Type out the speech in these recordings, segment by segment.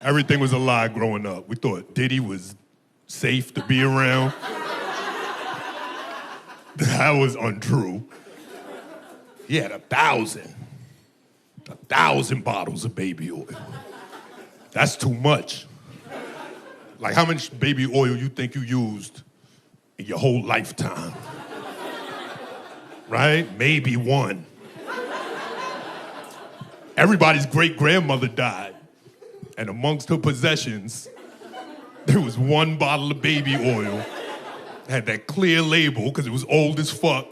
Everything was a lie growing up. We thought Diddy was safe to be around. That was untrue. He had 1,000 bottles of baby oil. That's too much. Like, how much baby oil you think you used in your whole lifetime? Right? Maybe one. Everybody's great-grandmother died, and amongst her possessions, there was one bottle of baby oil. It had that clear label because it was old as fuck,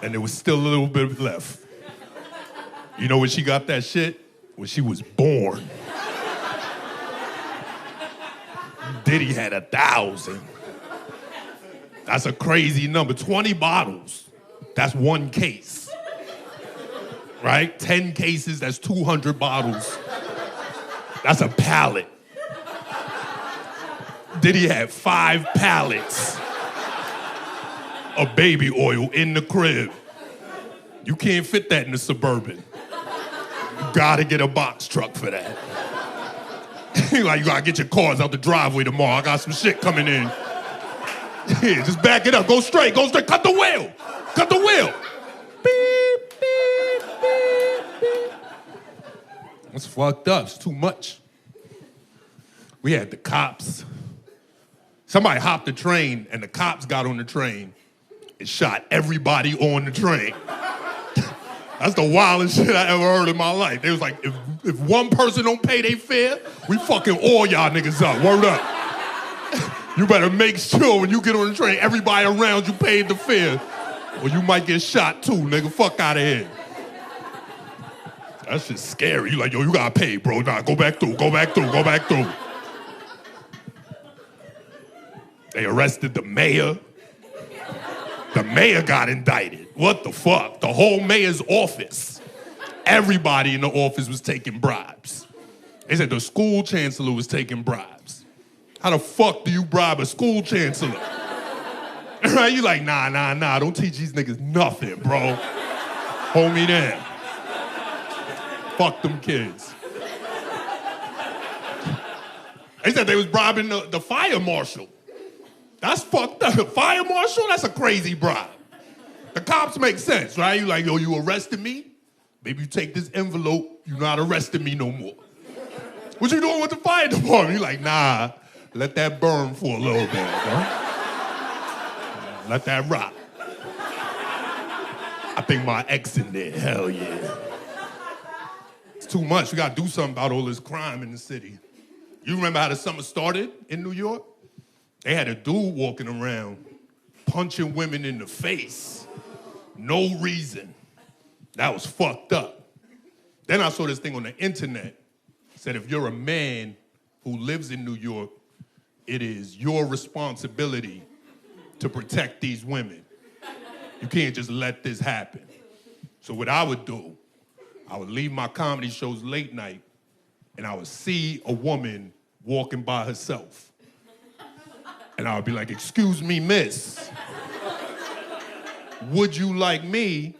and there was still a little bit left. You know when she got that shit? When she was born. Diddy had 1,000. That's a crazy number. 20 bottles, that's one case. Right? 10 cases, that's 200 bottles. That's a pallet. Diddy had 5 pallets of baby oil in the crib. You can't fit that in the Suburban. You gotta get a box truck for that. Like, you gotta get your cars out the driveway tomorrow. I got some shit coming in. Yeah, just back it up. Go straight. Cut the wheel. Cut the wheel. Beep, beep, beep, beep. It's fucked up. It's too much. We had the cops. Somebody hopped the train, and the cops got on the train and shot everybody on the train. That's the wildest shit I ever heard in my life. They was like, if one person don't pay their fare, we fucking all y'all niggas up. Word up. You better make sure when you get on the train, everybody around you paid the fare, or you might get shot too, nigga. Fuck out of here. That shit's scary. You like, yo, you gotta pay, bro. Nah, go back through. They arrested the mayor. The mayor got indicted. What the fuck? The whole mayor's office. Everybody in the office was taking bribes. They said the school chancellor was taking bribes. How the fuck do you bribe a school chancellor? Right? You like, nah, don't teach these niggas nothing, bro. Hold me down. Fuck them kids. They said they was bribing the fire marshal. That's fucked up. Fire marshal? That's a crazy bribe. The cops make sense, right? You like, yo, you arrested me? Maybe you take this envelope, you're not arresting me no more. What you doing with the fire department? You like, nah, let that burn for a little bit, bro. Let that rock. I think my ex in there, hell yeah. It's too much. We gotta do something about all this crime in the city. You remember how the summer started in New York? They had a dude walking around punching women in the face. No reason. That was fucked up. Then I saw this thing on the internet. It said if you're a man who lives in New York, it is your responsibility to protect these women. You can't just let this happen. So what I would do, I would leave my comedy shows late night and I would see a woman walking by herself. And I would be like, excuse me, miss. Would you like me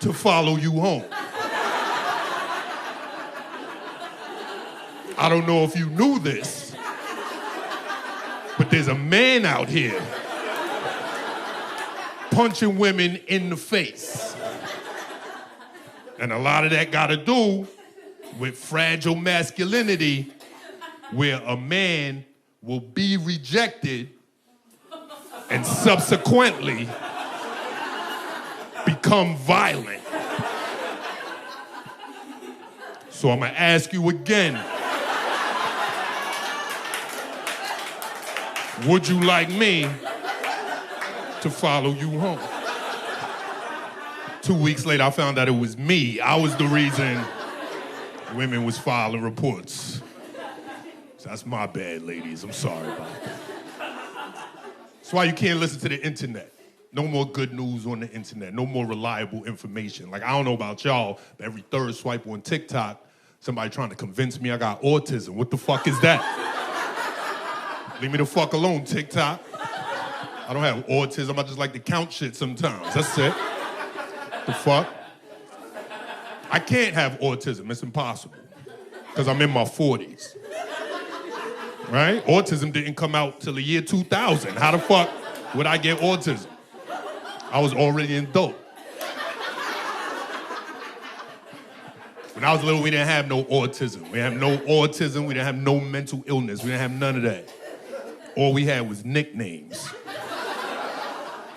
to follow you home? I don't know if you knew this, but there's a man out here punching women in the face. And a lot of that got to do with fragile masculinity, where a man will be rejected and subsequently become violent. So I'm gonna ask you again. Would you like me to follow you home? 2 weeks later, I found out it was me. I was the reason women was filing reports. So that's my bad, ladies. I'm sorry about that. That's why you can't listen to the internet. No more good news on the internet. No more reliable information. Like, I don't know about y'all, but every third swipe on TikTok, somebody trying to convince me I got autism. What the fuck is that? Leave me the fuck alone, TikTok. I don't have autism. I just like to count shit sometimes. That's it. The fuck? I can't have autism. It's impossible. because I'm in my 40s. Right? Autism didn't come out till the year 2000. How the fuck would I get autism? I was already an adult. When I was little, we didn't have no autism. We didn't have no autism. We didn't have no mental illness. We didn't have none of that. All we had was nicknames.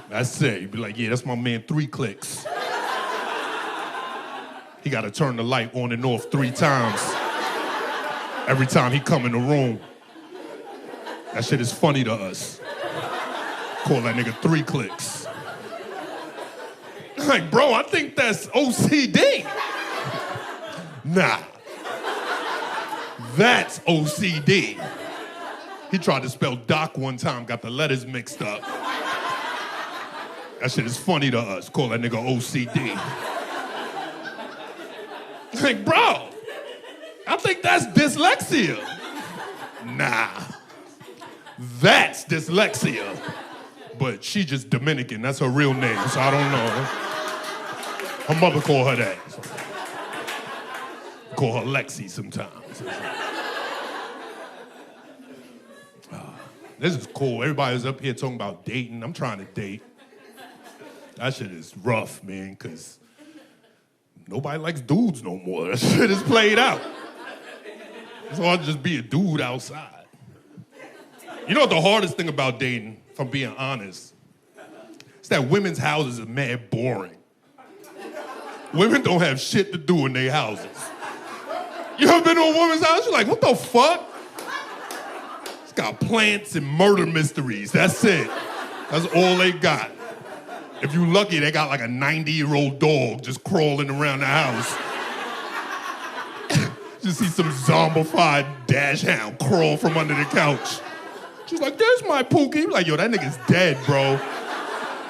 That's it. You'd be like, yeah, that's my man 3 Clicks. He got to turn the light on and off 3 times every time he come in the room. That shit is funny to us. Call that nigga 3 Clicks. Like, bro, I think that's OCD. Nah. That's OCD. He tried to spell Doc one time, got the letters mixed up. That shit is funny to us. Call that nigga OCD. Like, bro, I think that's dyslexia. Nah. That's dyslexia. But she just Dominican. That's her real name, so I don't know. Her mother called her that. Call her Lexi sometimes. This is cool. Everybody's up here talking about dating. I'm trying to date. That shit is rough, man, because nobody likes dudes no more. That shit is played out. It's hard to just be a dude outside. You know what the hardest thing about dating, if I'm being honest, is that women's houses are mad boring. Women don't have shit to do in their houses. You ever been to a woman's house? You're like, what the fuck? It's got plants and murder mysteries. That's it. That's all they got. If you lucky, they got like a 90-year-old dog just crawling around the house. Just see some zombified dash hound crawl from under the couch. She's like, there's my Pookie. You're like, yo, that nigga's dead, bro.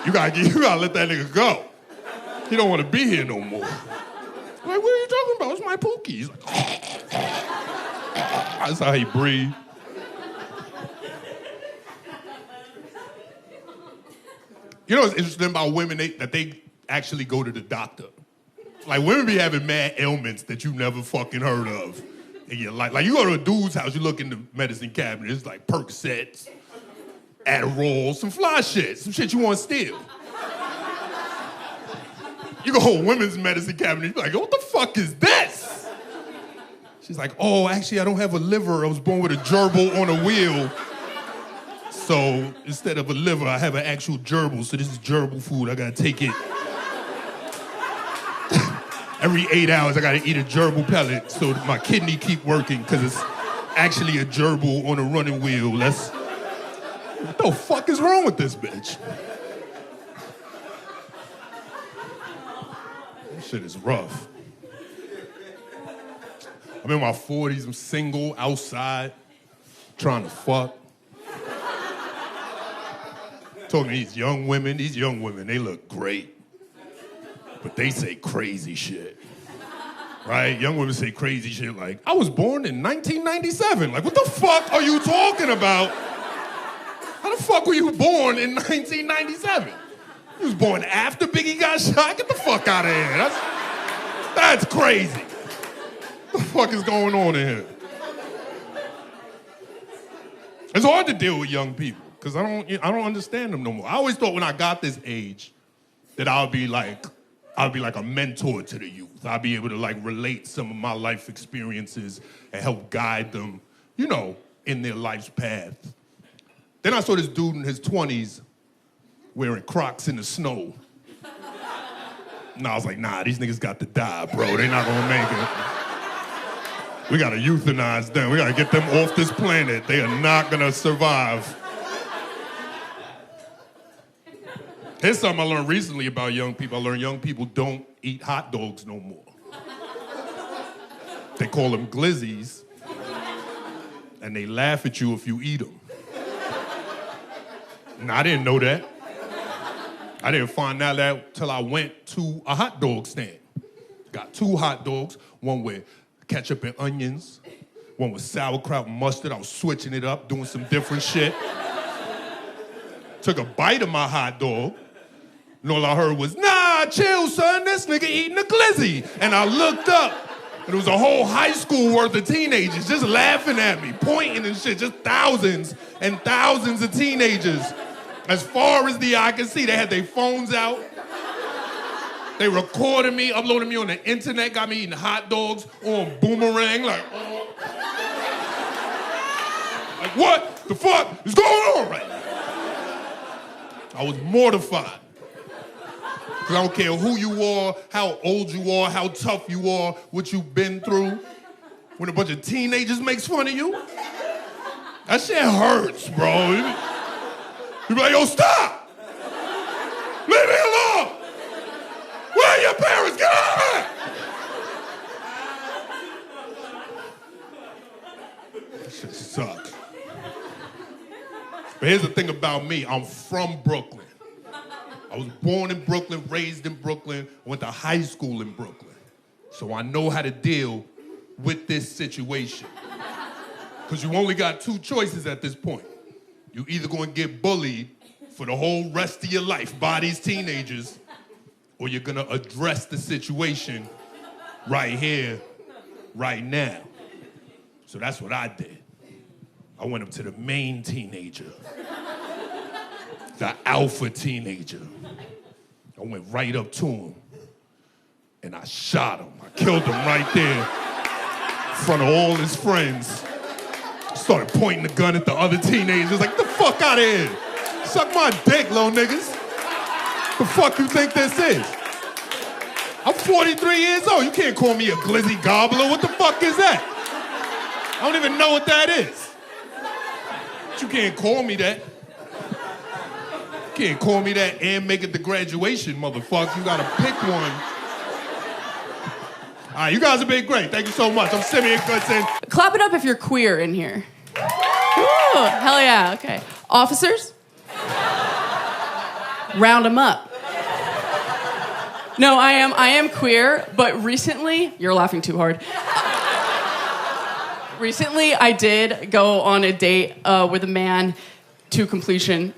You gotta let that nigga go. He don't want to be here no more. Like, what are you talking about? It's my Pookie. He's like, that's how he breathes. You know what's interesting about women, that they actually go to the doctor. Like, women be having mad ailments that you never fucking heard of in your life. Like, you go to a dude's house, you look in the medicine cabinet, it's like Percocets, Adderall, some fly shit, some shit you want to steal. You go to a women's medicine cabinet, you be like, what the fuck is this? She's like, oh, actually, I don't have a liver. I was born with a gerbil on a wheel. So instead of a liver, I have an actual gerbil. So this is gerbil food. I gotta take it. Every 8 hours, I gotta eat a gerbil pellet so my kidney keep working, because it's actually a gerbil on a running wheel. What the fuck is wrong with this bitch? This shit is rough. I'm in my 40s, I'm single, outside, trying to fuck. Talking to these young women, they look great, but they say crazy shit, right? Young women say crazy shit like, I was born in 1997. Like, what the fuck are you talking about? How the fuck were you born in 1997? You was born after Biggie got shot? Get the fuck out of here. That's crazy. What the fuck is going on in here? It's hard to deal with young people, because I don't understand them no more. I always thought when I got this age that I'd be like a mentor to the youth. I'd be able to like relate some of my life experiences and help guide them, you know, in their life's path. Then I saw this dude in his 20s wearing Crocs in the snow. And I was like, nah, these niggas got to die, bro. They're not gonna make it. We gotta euthanize them. We gotta get them off this planet. They are not gonna survive. Here's something I learned recently about young people. I learned young people don't eat hot dogs no more. They call them glizzies, and they laugh at you if you eat them. And I didn't know that. I didn't find out that till I went to a hot dog stand. Got 2 hot dogs, one with ketchup and onions, one with sauerkraut and mustard. I was switching it up, doing some different shit. Took a bite of my hot dog, and all I heard was, nah, chill, son, this nigga eating a glizzy. And I looked up, And it was a whole high school worth of teenagers just laughing at me, pointing and shit, just thousands and thousands of teenagers. As far as the eye could see, they had their phones out. They recorded me, uploaded me on the internet, got me eating hot dogs on Boomerang, like, oh. Like, what the fuck is going on right now? I was mortified. Because I don't care who you are, how old you are, how tough you are, what you've been through. When a bunch of teenagers makes fun of you, that shit hurts, bro. You be like, yo, stop! Leave me alone! Where are your parents? Get out of here! That shit sucks. But here's the thing about me, I'm from Brooklyn. I was born in Brooklyn, raised in Brooklyn, went to high school in Brooklyn. So I know how to deal with this situation. Because you only got two choices at this point. You either gonna get bullied for the whole rest of your life by these teenagers, or you're gonna address the situation right here, right now. So that's what I did. I went up to the main teenager, the alpha teenager. I went right up to him and I shot him. I killed him right there in front of all his friends. Started pointing the gun at the other teenagers like, the fuck out of here. Suck my dick, little niggas. The fuck you think this is? I'm 43 years old. You can't call me a glizzy gobbler. What the fuck is that? I don't even know what that is. But you can't call me that. You can't call me that and make it to graduation, motherfucker. You gotta pick one. All right, you guys have been great. Thank you so much. I'm Simeon Goodson. Clap it up if you're queer in here. Ooh, hell yeah, okay. Officers? Round them up. No, I am queer, but recently, you're laughing too hard. Recently, I did go on a date with a man to completion.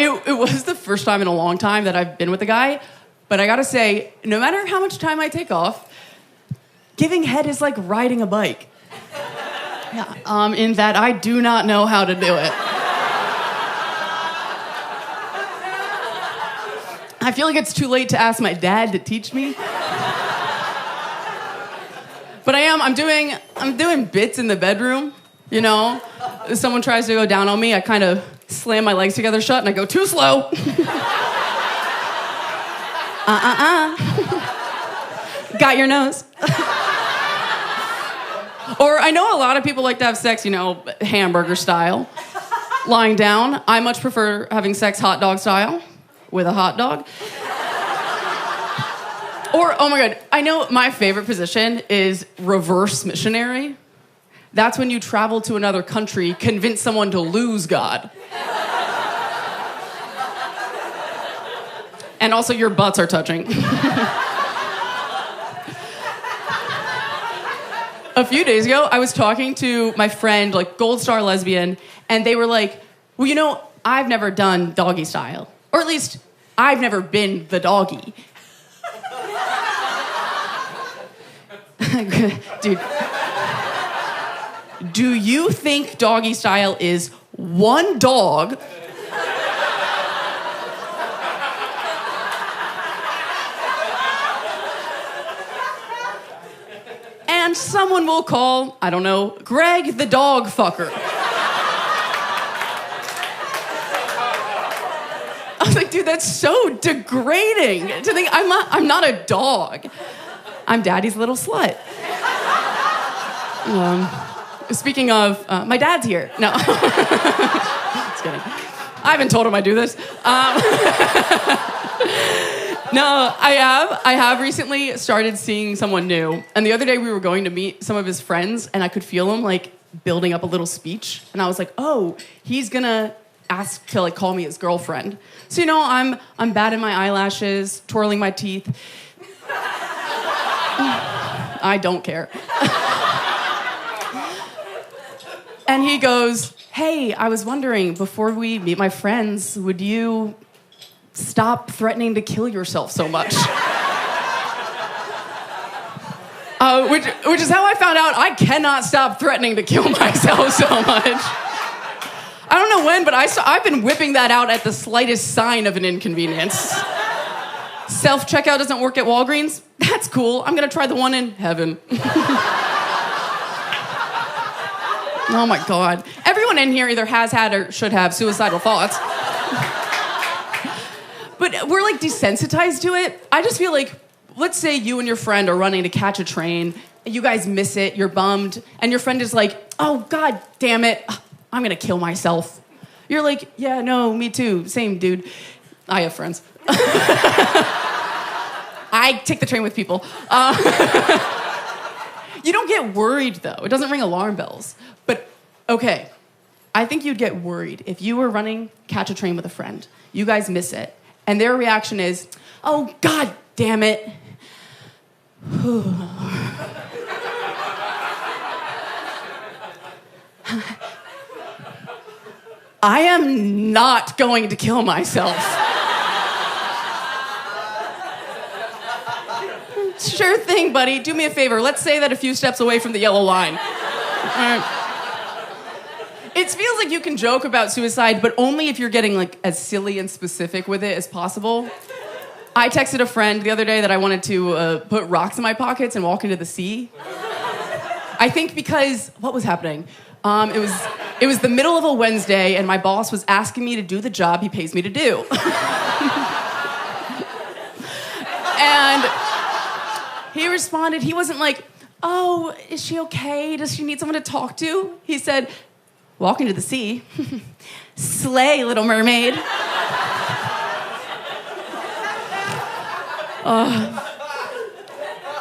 It was the first time in a long time that I've been with a guy, but I gotta say, no matter how much time I take off, giving head is like riding a bike. Yeah, in that I do not know how to do it. I feel like it's too late to ask my dad to teach me. But I'm doing bits in the bedroom, you know? If someone tries to go down on me, I kind of slam my legs together shut and I go, too slow. Got your nose. Or I know a lot of people like to have sex, you know, hamburger style, lying down. I much prefer having sex hot dog style with a hot dog. Or, oh my God, I know my favorite position is reverse missionary. That's when you travel to another country, convince someone to lose God. And also your butts are touching. A few days ago, I was talking to my friend, like Gold Star lesbian, and they were like, well, you know, I've never done doggy style. Or at least, I've never been the doggy. Dude, do you think doggy style is one dog and someone will call, I don't know, Greg the dog fucker? I was like, dude, that's so degrading to think I'm not a dog. I'm daddy's little slut. Speaking of, my dad's here. No. Just kidding. I haven't told him I do this. No, I have recently started seeing someone new. And the other day we were going to meet some of his friends and I could feel him like building up a little speech. And I was like, oh, he's gonna ask to like call me his girlfriend. So, you know, I'm batting my eyelashes, twirling my teeth. I don't care. And he goes, hey, I was wondering, before we meet my friends, would you stop threatening to kill yourself so much? Which is how I found out I cannot stop threatening to kill myself so much. I don't know when, but I've been whipping that out at the slightest sign of an inconvenience. Self-checkout doesn't work at Walgreens? That's cool. I'm gonna try the one in heaven. Oh my God. Everyone in here either has had or should have suicidal thoughts. But we're like desensitized to it. I just feel like, let's say you and your friend are running to catch a train, you guys miss it, you're bummed, and your friend is like, oh God damn it, I'm gonna kill myself. You're like, yeah, no, me too, same dude. I have friends. I take the train with people. You don't get worried though, it doesn't ring alarm bells. But okay, I think you'd get worried if you were running catch a train with a friend, you guys miss it, and their reaction is, oh God damn it. I am not going to kill myself. Sure thing, buddy. Do me a favor. Let's say that a few steps away from the yellow line. It feels like you can joke about suicide, but only if you're getting like as silly and specific with it as possible. I texted a friend the other day that I wanted to put rocks in my pockets and walk into the sea. I think because, what was happening? It was the middle of a Wednesday, and my boss was asking me to do the job he pays me to do. And he responded, he wasn't like, oh, is she okay? Does she need someone to talk to? He said, walk into the sea. Slay, Little Mermaid.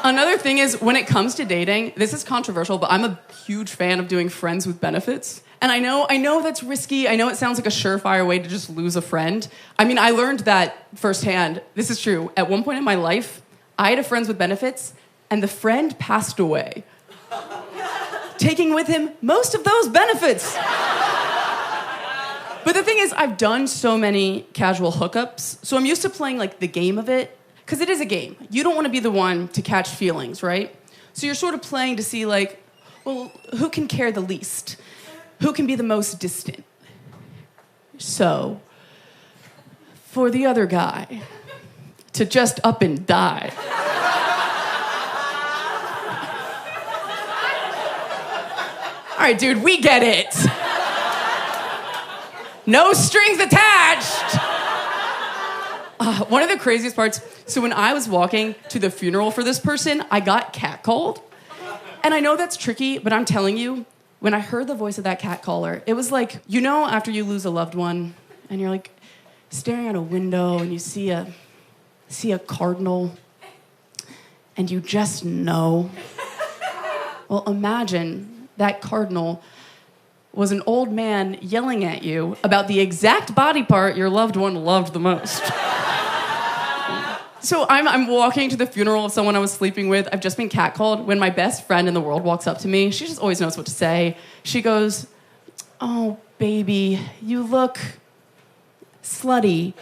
Another thing is, when it comes to dating, this is controversial, but I'm a huge fan of doing friends with benefits. And I know that's risky. I know it sounds like a surefire way to just lose a friend. I mean, I learned that firsthand. This is true. At one point in my life, I had a friends with benefits, and the friend passed away, taking with him most of those benefits. But the thing is, I've done so many casual hookups, so I'm used to playing like the game of it, because it is a game. You don't want to be the one to catch feelings, right? So you're sort of playing to see like, well, who can care the least? Who can be the most distant? So, for the other guy to just up and die. All right, dude, we get it. No strings attached. One of the craziest parts, so when I was walking to the funeral for this person, I got catcalled. And I know that's tricky, but I'm telling you, when I heard the voice of that catcaller, it was like, you know, after you lose a loved one, and you're like staring out a window and you see a cardinal, and you just know. Well, imagine that cardinal was an old man yelling at you about the exact body part your loved one loved the most. So I'm walking to the funeral of someone I was sleeping with. I've just been catcalled. When my best friend in the world walks up to me, she just always knows what to say. She goes, oh, baby, you look slutty.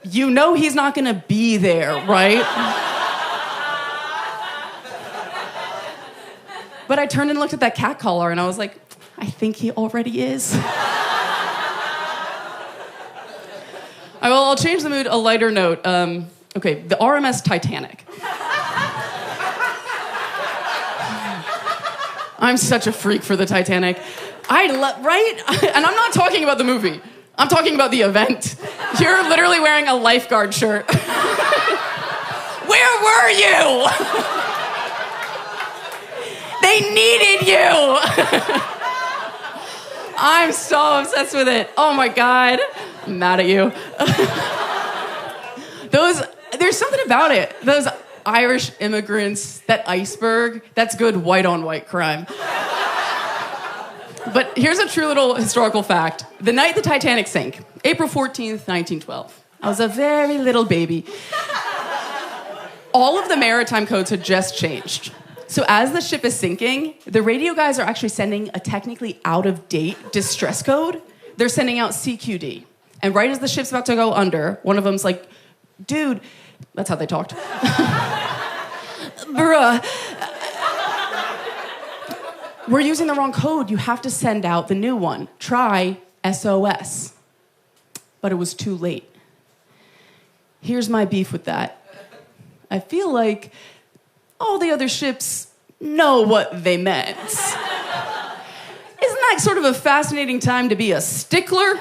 You know he's not gonna be there, right? But I turned and looked at that catcaller and I was like, I think he already is. I'll change the mood, a lighter note. Okay, the RMS Titanic. I'm such a freak for the Titanic. Right? And I'm not talking about the movie. I'm talking about the event. You're literally wearing a lifeguard shirt. Where were you? They needed you. I'm so obsessed with it. Oh my God. I'm mad at you. There's something about it. Those Irish immigrants, that iceberg, that's good white on white crime. But here's a true little historical fact. The night the Titanic sank, April 14th, 1912. I was a very little baby. All of the maritime codes had just changed. So as the ship is sinking, the radio guys are actually sending a technically out-of-date distress code. They're sending out CQD. And right as the ship's about to go under, one of them's like, dude, that's how they talked. Bruh. We're using the wrong code. You have to send out the new one. Try SOS. But it was too late. Here's my beef with that. I feel like all the other ships know what they meant. Isn't that sort of a fascinating time to be a stickler?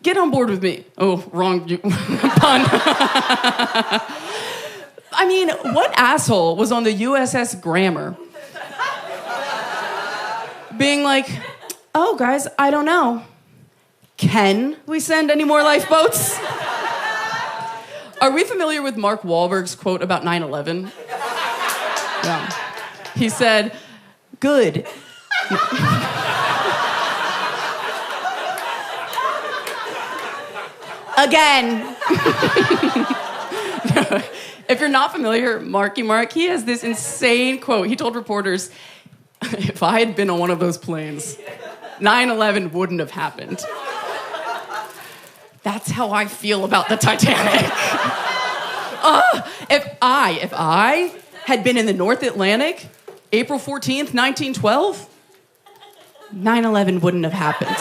Get on board with me. Oh, wrong pun. I mean, what asshole was on the USS Grammar being like, oh, guys, I don't know. Can we send any more lifeboats? Are we familiar with Mark Wahlberg's quote about 9/11? Yeah. He said, good. Again. If you're not familiar, Marky Mark, he has this insane quote. He told reporters, if I had been on one of those planes, 9/11 wouldn't have happened. That's how I feel about the Titanic. If I had been in the North Atlantic, April 14th, 1912, 9/11 wouldn't have happened.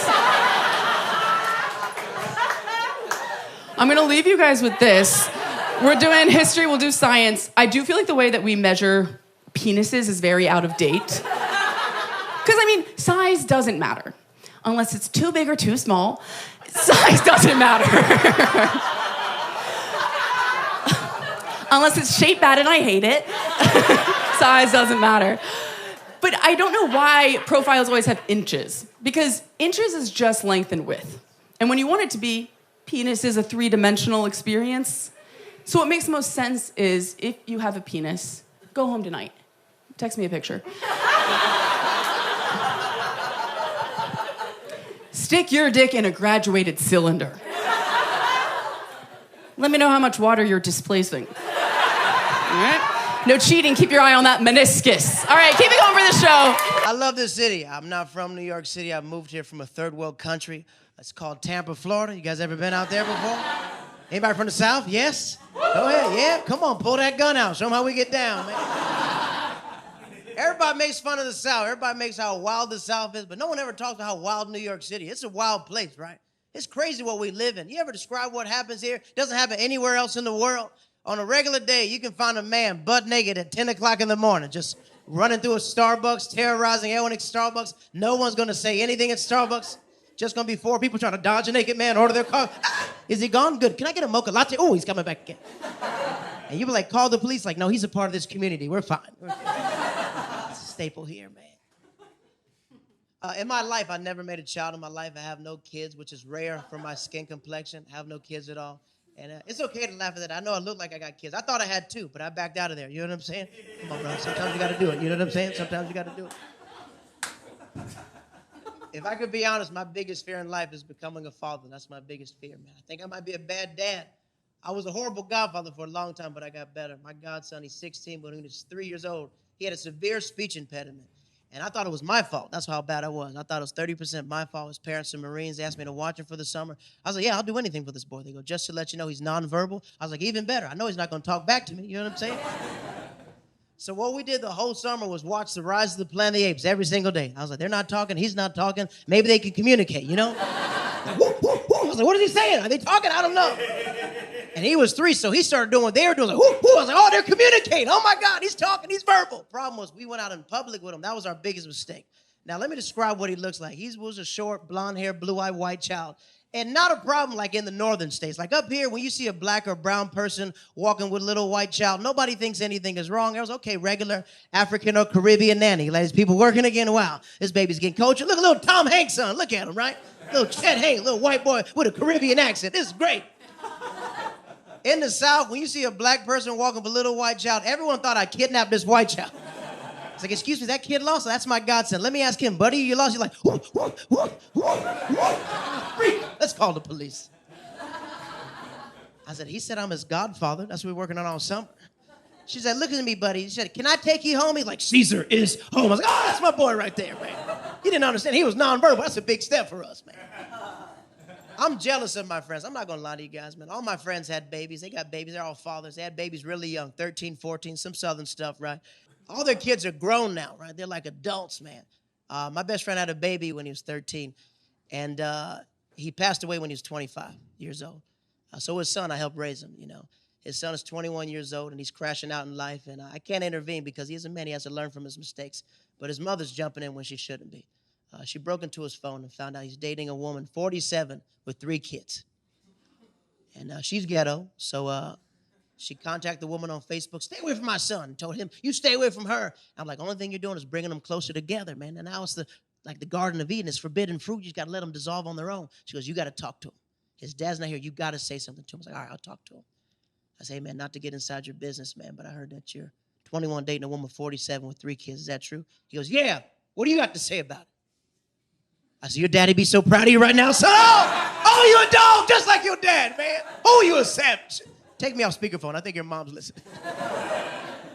I'm gonna leave you guys with this. We're doing history, we'll do science. I do feel like the way that we measure penises is very out of date. Because, I mean, size doesn't matter. Unless it's too big or too small, size doesn't matter. Unless it's shaped bad and I hate it, size doesn't matter. But I don't know why profiles always have inches. Because inches is just length and width. And when you want it to be, penis is a three-dimensional experience. So what makes the most sense is if you have a penis, go home tonight. Text me a picture. Stick your dick in a graduated cylinder. Let me know how much water you're displacing. All right? No cheating. Keep your eye on that meniscus. All right, keep it going for the show. I love this city. I'm not from New York City. I moved here from a third world country. It's called Tampa, Florida. You guys ever been out there before? Anybody from the South? Yes? Go ahead. Yeah, come on, pull that gun out. Show them how we get down, man. Everybody makes fun of the South. Everybody makes how wild the South is, but no one ever talks about how wild New York City is. It's a wild place, right? It's crazy what we live in. You ever describe what happens here? It doesn't happen anywhere else in the world. On a regular day, you can find a man butt naked at 10 o'clock in the morning, just running through a Starbucks, terrorizing everyone at Starbucks. No one's going to say anything at Starbucks. Just going to be 4 people trying to dodge a naked man, order their car. Ah, is he gone? Good. Can I get a mocha latte? Oh, he's coming back again. And you be like, call the police. Like, no, he's a part of this community. We're fine. It's a staple here, man. In my life, I never made a child in my life. I have no kids, which is rare for my skin complexion. I have no kids at all. And it's okay to laugh at that. I know I look like I got kids. I thought I had 2, but I backed out of there. You know what I'm saying? Come on, bro. Sometimes you got to do it. You know what I'm saying? Sometimes you got to do it. If I could be honest, my biggest fear in life is becoming a father. That's my biggest fear, man. I think I might be a bad dad. I was a horrible godfather for a long time, but I got better. My godson, he's 16, but when he was 3 years old, he had a severe speech impediment. And I thought it was my fault. That's how bad I was. I thought it was 30% my fault. His parents are Marines. They asked me to watch him for the summer. I was like, yeah, I'll do anything for this boy. They go, just to let you know he's nonverbal. I was like, even better. I know he's not going to talk back to me. You know what I'm saying? So what we did the whole summer was watch The Rise of the Planet of the Apes every single day. I was like, they're not talking. He's not talking. Maybe they can communicate, you know? I was like, what is he saying? Are they talking? I don't know. And he was 3, so he started doing what they were doing. Like, I was like, oh, they're communicating. Oh, my God, he's talking. He's verbal. Problem was, we went out in public with him. That was our biggest mistake. Now, let me describe what he looks like. He was a short, blonde-haired, blue-eyed white child. And not a problem like in the northern states. Like up here, when you see a black or brown person walking with a little white child, nobody thinks anything is wrong. It was okay, regular African or Caribbean nanny. Like, people working again. Wow, this baby's getting cultured. Look at little Tom Hanks' son. Look at him, right? Little Chet Hanks, little white boy with a Caribbean accent. This is great. In the South, when you see a black person walking with a little white child, everyone thought I kidnapped this white child. It's like, excuse me, that kid lost? That's my godson. Let me ask him, buddy, you lost? He's like, freak. Let's call the police. I said, he said I'm his godfather. That's what we're working on all summer. She said, look at me, buddy. She said, can I take you home? He's like, Caesar is home. I was like, oh, that's my boy right there, man. He didn't understand. He was nonverbal. That's a big step for us, man. I'm jealous of my friends. I'm not going to lie to you guys, man. All my friends had babies. They got babies. They're all fathers. They had babies really young, 13, 14, some southern stuff, right? All their kids are grown now, right? They're like adults, man. My best friend had a baby when he was 13, and he passed away when he was 25 years old. So his son, I helped raise him, you know. His son is 21 years old, and he's crashing out in life, and I can't intervene because he is a man. He has to learn from his mistakes. But his mother's jumping in when she shouldn't be. She broke into his phone and found out he's dating a woman, 47, with 3 kids. And she's ghetto, so she contacted the woman on Facebook, stay away from my son, and told him, you stay away from her. I'm like, only thing you're doing is bringing them closer together, man. And now it's like the Garden of Eden. It's forbidden fruit. You just got to let them dissolve on their own. She goes, you got to talk to him. His dad's not here. You got to say something to him. I was like, all right, I'll talk to him. I say, hey, man, not to get inside your business, man, but I heard that you're 21 dating a woman 47 with 3 kids. Is that true? He goes, yeah. What do you got to say about it? I said, your daddy be so proud of you right now, son. Oh, you a dog just like your dad, man. Oh, you a savage. Take me off speakerphone. I think your mom's listening.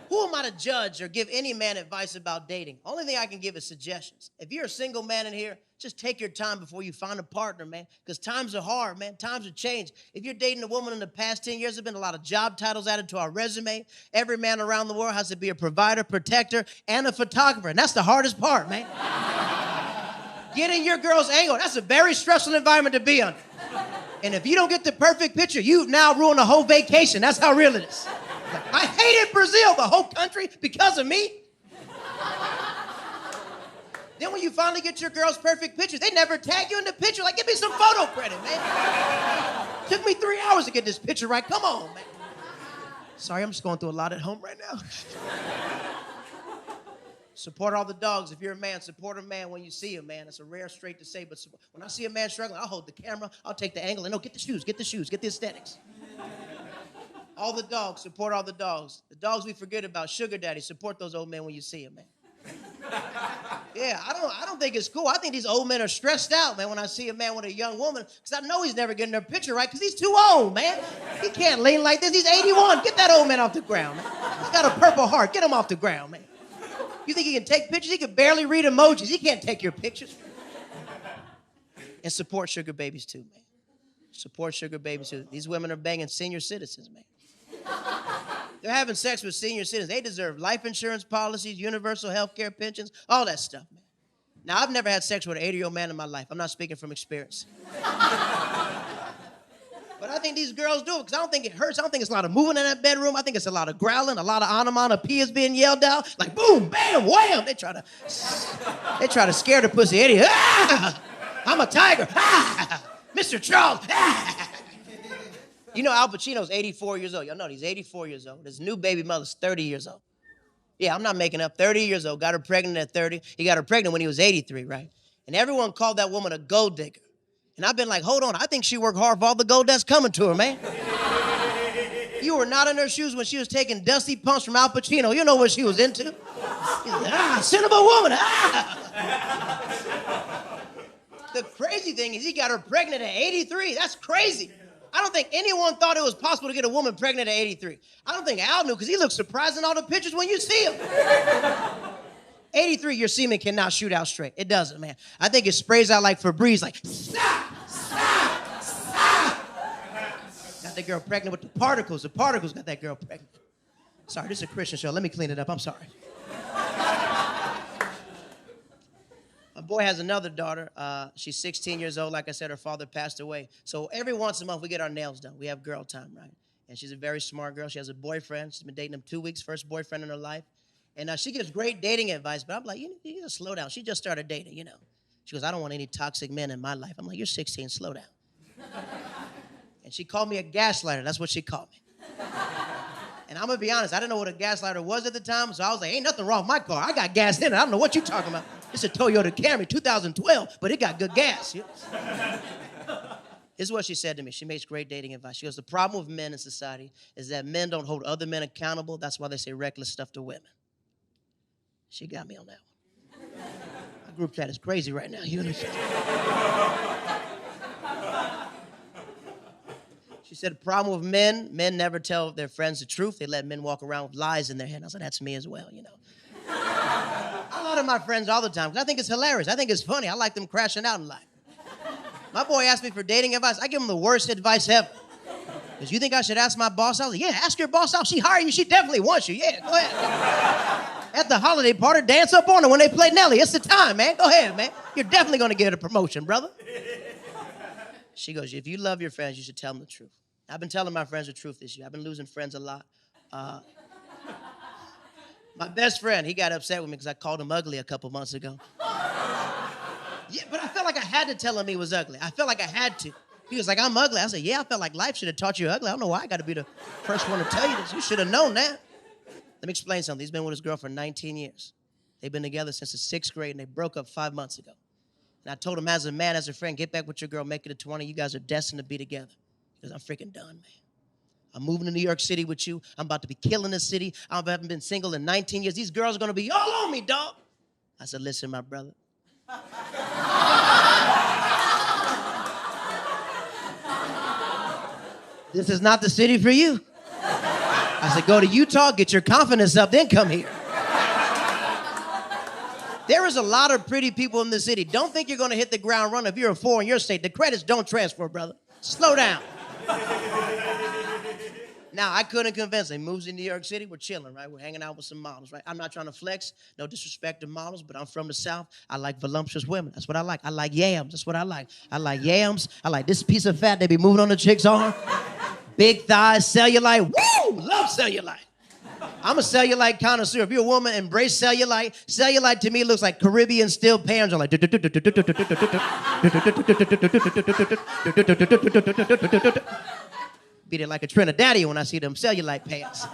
Who am I to judge or give any man advice about dating? Only thing I can give is suggestions. If you're a single man in here, just take your time before you find a partner, man, because times are hard, man. Times have changed. If you're dating a woman in the past 10 years, there's been a lot of job titles added to our resume. Every man around the world has to be a provider, protector, and a photographer, and that's the hardest part, man. Getting your girl's angle, that's a very stressful environment to be under. And if you don't get the perfect picture, you've now ruined a whole vacation. That's how real it is. I hated Brazil, the whole country, because of me. Then when you finally get your girl's perfect picture, they never tag you in the picture. Like, give me some photo credit, man. Took me 3 hours to get this picture right. Come on, man. Sorry, I'm just going through a lot at home right now. Support all the dogs. If you're a man, support a man when you see him, man. It's a rare trait to say, but when I see a man struggling, I'll hold the camera, I'll take the angle, and no, get the shoes, get the aesthetics. All the dogs, support all the dogs. The dogs we forget about, sugar daddy, support those old men when you see them, man. Yeah, I don't think it's cool. I think these old men are stressed out, man, when I see a man with a young woman, because I know he's never getting their picture right, because he's too old, man. He can't lean like this. He's 81. Get that old man off the ground, man. He's got a purple heart. Get him off the ground, man. You think he can take pictures? He can barely read emojis. He can't take your pictures. And support sugar babies too, man. Support sugar babies too. These women are banging senior citizens, man. They're having sex with senior citizens. They deserve life insurance policies, universal health care, pensions, all that stuff, man. Now, I've never had sex with an 80-year-old man in my life. I'm not speaking from experience. But I think these girls do it because I don't think it hurts. I don't think it's a lot of moving in that bedroom. I think it's a lot of growling, a lot of onomatopoeias being yelled out. Like, boom, bam, wham. They try to scare the pussy idiot. Ah, I'm a tiger. Ah, Mr. Charles. Ah. You know Al Pacino's 84 years old. Y'all know he's 84 years old. His new baby mother's 30 years old. Yeah, I'm not making up. 30 years old. Got her pregnant at 30. He got her pregnant when he was 83, right? And everyone called that woman a gold digger. And I've been like, hold on, I think she worked hard for all the gold that's coming to her, man. You were not in her shoes when she was taking dusty pumps from Al Pacino. You know what she was into. He's like, cinnamon woman, The crazy thing is he got her pregnant at 83. That's crazy. I don't think anyone thought it was possible to get a woman pregnant at 83. I don't think Al knew because he looks surprised in all the pictures when you see him. 83, your semen cannot shoot out straight. It doesn't, man. I think it sprays out like Febreze, like, stop. Got that girl pregnant with the particles. The particles got that girl pregnant. Sorry, this is a Christian show. Let me clean it up. I'm sorry. My boy has another daughter. She's 16 years old. Like I said, her father passed away. So every once a month, we get our nails done. We have girl time, right? And she's a very smart girl. She has a boyfriend. She's been dating him 2 weeks, first boyfriend in her life. And she gives great dating advice, but I'm like, you need to slow down. She just started dating, you know. She goes, I don't want any toxic men in my life. I'm like, you're 16, slow down. And she called me a gaslighter. That's what she called me. And I'm going to be honest, I didn't know what a gaslighter was at the time, so I was like, ain't nothing wrong with my car. I got gas in it. I don't know what you're talking about. It's a Toyota Camry, 2012, but it got good gas. You know? This is what she said to me. She makes great dating advice. She goes, the problem with men in society is that men don't hold other men accountable. That's why they say reckless stuff to women. She got me on that one. My group chat is crazy right now. You understand? She said the problem with men never tell their friends the truth. They let men walk around with lies in their head. I was like, that's me as well, you know. I lie to my friends all the time because I think it's hilarious. I think it's funny. I like them crashing out in life. My boy asked me for dating advice. I give him the worst advice ever. Because you think I should ask my boss out? Yeah, ask your boss out. She hired you. She definitely wants you. Yeah, go ahead. At the holiday party, dance up on her when they play Nelly. It's the time, man. Go ahead, man. You're definitely going to get a promotion, brother. She goes, if you love your friends, you should tell them the truth. I've been telling my friends the truth this year. I've been losing friends a lot. My best friend, he got upset with me because I called him ugly a couple months ago. Yeah, but I felt like I had to tell him he was ugly. I felt like I had to. He was like, I'm ugly. I said, yeah, I felt like life should have taught you ugly. I don't know why I got to be the first one to tell you this. You should have known that. Let me explain something. He's been with his girl for 19 years. They've been together since the 6th grade, and they broke up 5 months ago. And I told him as a man, as a friend, get back with your girl, make it a 20. You guys are destined to be together. Because I'm freaking done, man. I'm moving to New York City with you. I'm about to be killing this city. I haven't been single in 19 years. These girls are going to be all on me, dog. I said, listen, my brother. This is not the city for you. I said, go to Utah, get your confidence up, then come here. There is a lot of pretty people in the city. Don't think you're going to hit the ground running if you're a 4 in your state. The credits don't transfer, brother. Slow down. Now, I couldn't convince him. He moves to New York City. We're chilling, right? We're hanging out with some models, right? I'm not trying to flex. No disrespect to models, but I'm from the South. I like voluptuous women. That's what I like. I like yams. That's what I like. I like yams. I like this piece of fat they be moving on the chick's arm. Big thighs, cellulite. Woo! Love cellulite. I'm a cellulite connoisseur. If you're a woman, embrace cellulite. Cellulite to me looks like Caribbean steel pans. I'm like... Beat it like a Trinidadian when I see them cellulite pants.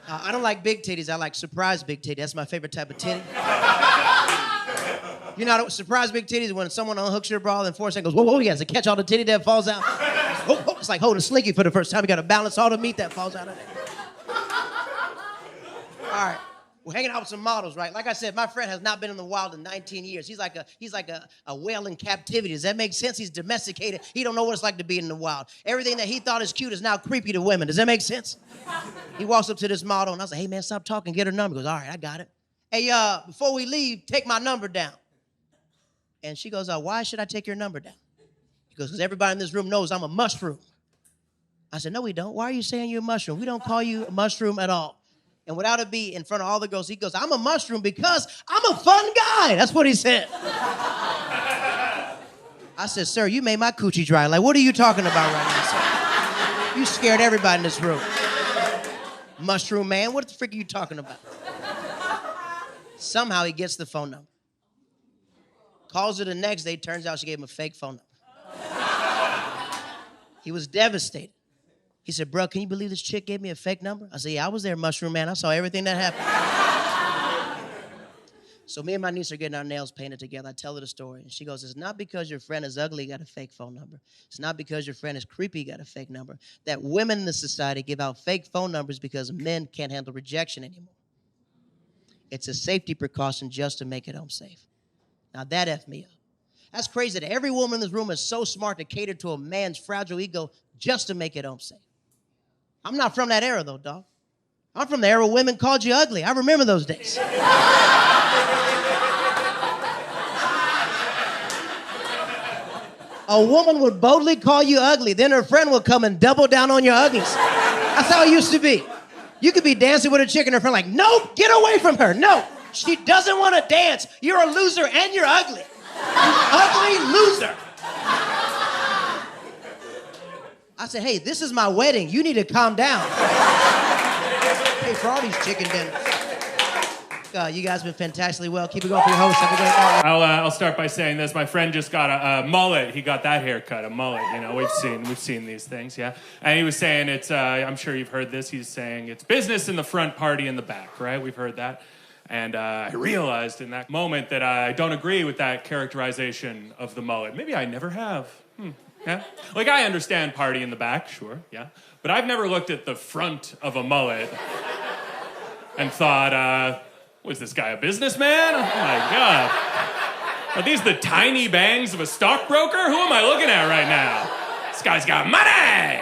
I don't like big titties. I like surprise big titties. That's my favorite type of titty. You know, surprise big titties when someone unhooks your bra and 4 seconds goes, whoa, he has to catch all the titty that falls out. Oh, it's like holding a slinky for the first time. You got to balance all the meat that falls out of there. All right. We're hanging out with some models, right? Like I said, my friend has not been in the wild in 19 years. He's like a whale in captivity. Does that make sense? He's domesticated. He don't know what it's like to be in the wild. Everything that he thought is cute is now creepy to women. Does that make sense? He walks up to this model, and I was like, hey, man, stop talking. Get her number. He goes, all right, I got it. Hey, before we leave, take my number down. And she goes, why should I take your number down? He goes, because everybody in this room knows I'm a mushroom. I said, no, we don't. Why are you saying you're a mushroom? We don't call you a mushroom at all. And without a beat, in front of all the girls, he goes, I'm a mushroom because I'm a fun guy. That's what he said. I said, sir, you made my coochie dry. Like, what are you talking about right now, sir? You scared everybody in this room. Mushroom man, what the frick are you talking about? Somehow he gets the phone number. Calls her the next day. Turns out she gave him a fake phone number. He was devastated. He said, bro, can you believe this chick gave me a fake number? I said, yeah, I was there, mushroom man. I saw everything that happened. So me and my niece are getting our nails painted together. I tell her the story. And she goes, it's not because your friend is ugly, you got a fake phone number. It's not because your friend is creepy, you got a fake number. That women in this society give out fake phone numbers because men can't handle rejection anymore. It's a safety precaution just to make it home safe. Now that F me up. That's crazy that every woman in this room is so smart to cater to a man's fragile ego just to make it home safe. I'm not from that era, though, dog. I'm from the era when women called you ugly. I remember those days. A woman would boldly call you ugly, then her friend would come and double down on your ugliness. That's how it used to be. You could be dancing with a chick and her friend like, nope, get away from her. No, she doesn't want to dance. You're a loser and you're ugly. You ugly loser. I said, hey, this is my wedding. You need to calm down. Pay for all these chicken dinners. You guys have been fantastically well. Keep it going for your host. Have a great night. I'll start by saying this. My friend just got a mullet. He got that haircut, a mullet. You know, we've seen these things, yeah. And he was saying it's. I'm sure you've heard this. He's saying it's business in the front, party in the back. Right? We've heard that. And I realized in that moment that I don't agree with that characterization of the mullet. Maybe I never have. Yeah? Like, I understand party in the back, sure, yeah. But I've never looked at the front of a mullet and thought, was this guy a businessman? Oh, my God. Are these the tiny bangs of a stockbroker? Who am I looking at right now? This guy's got money!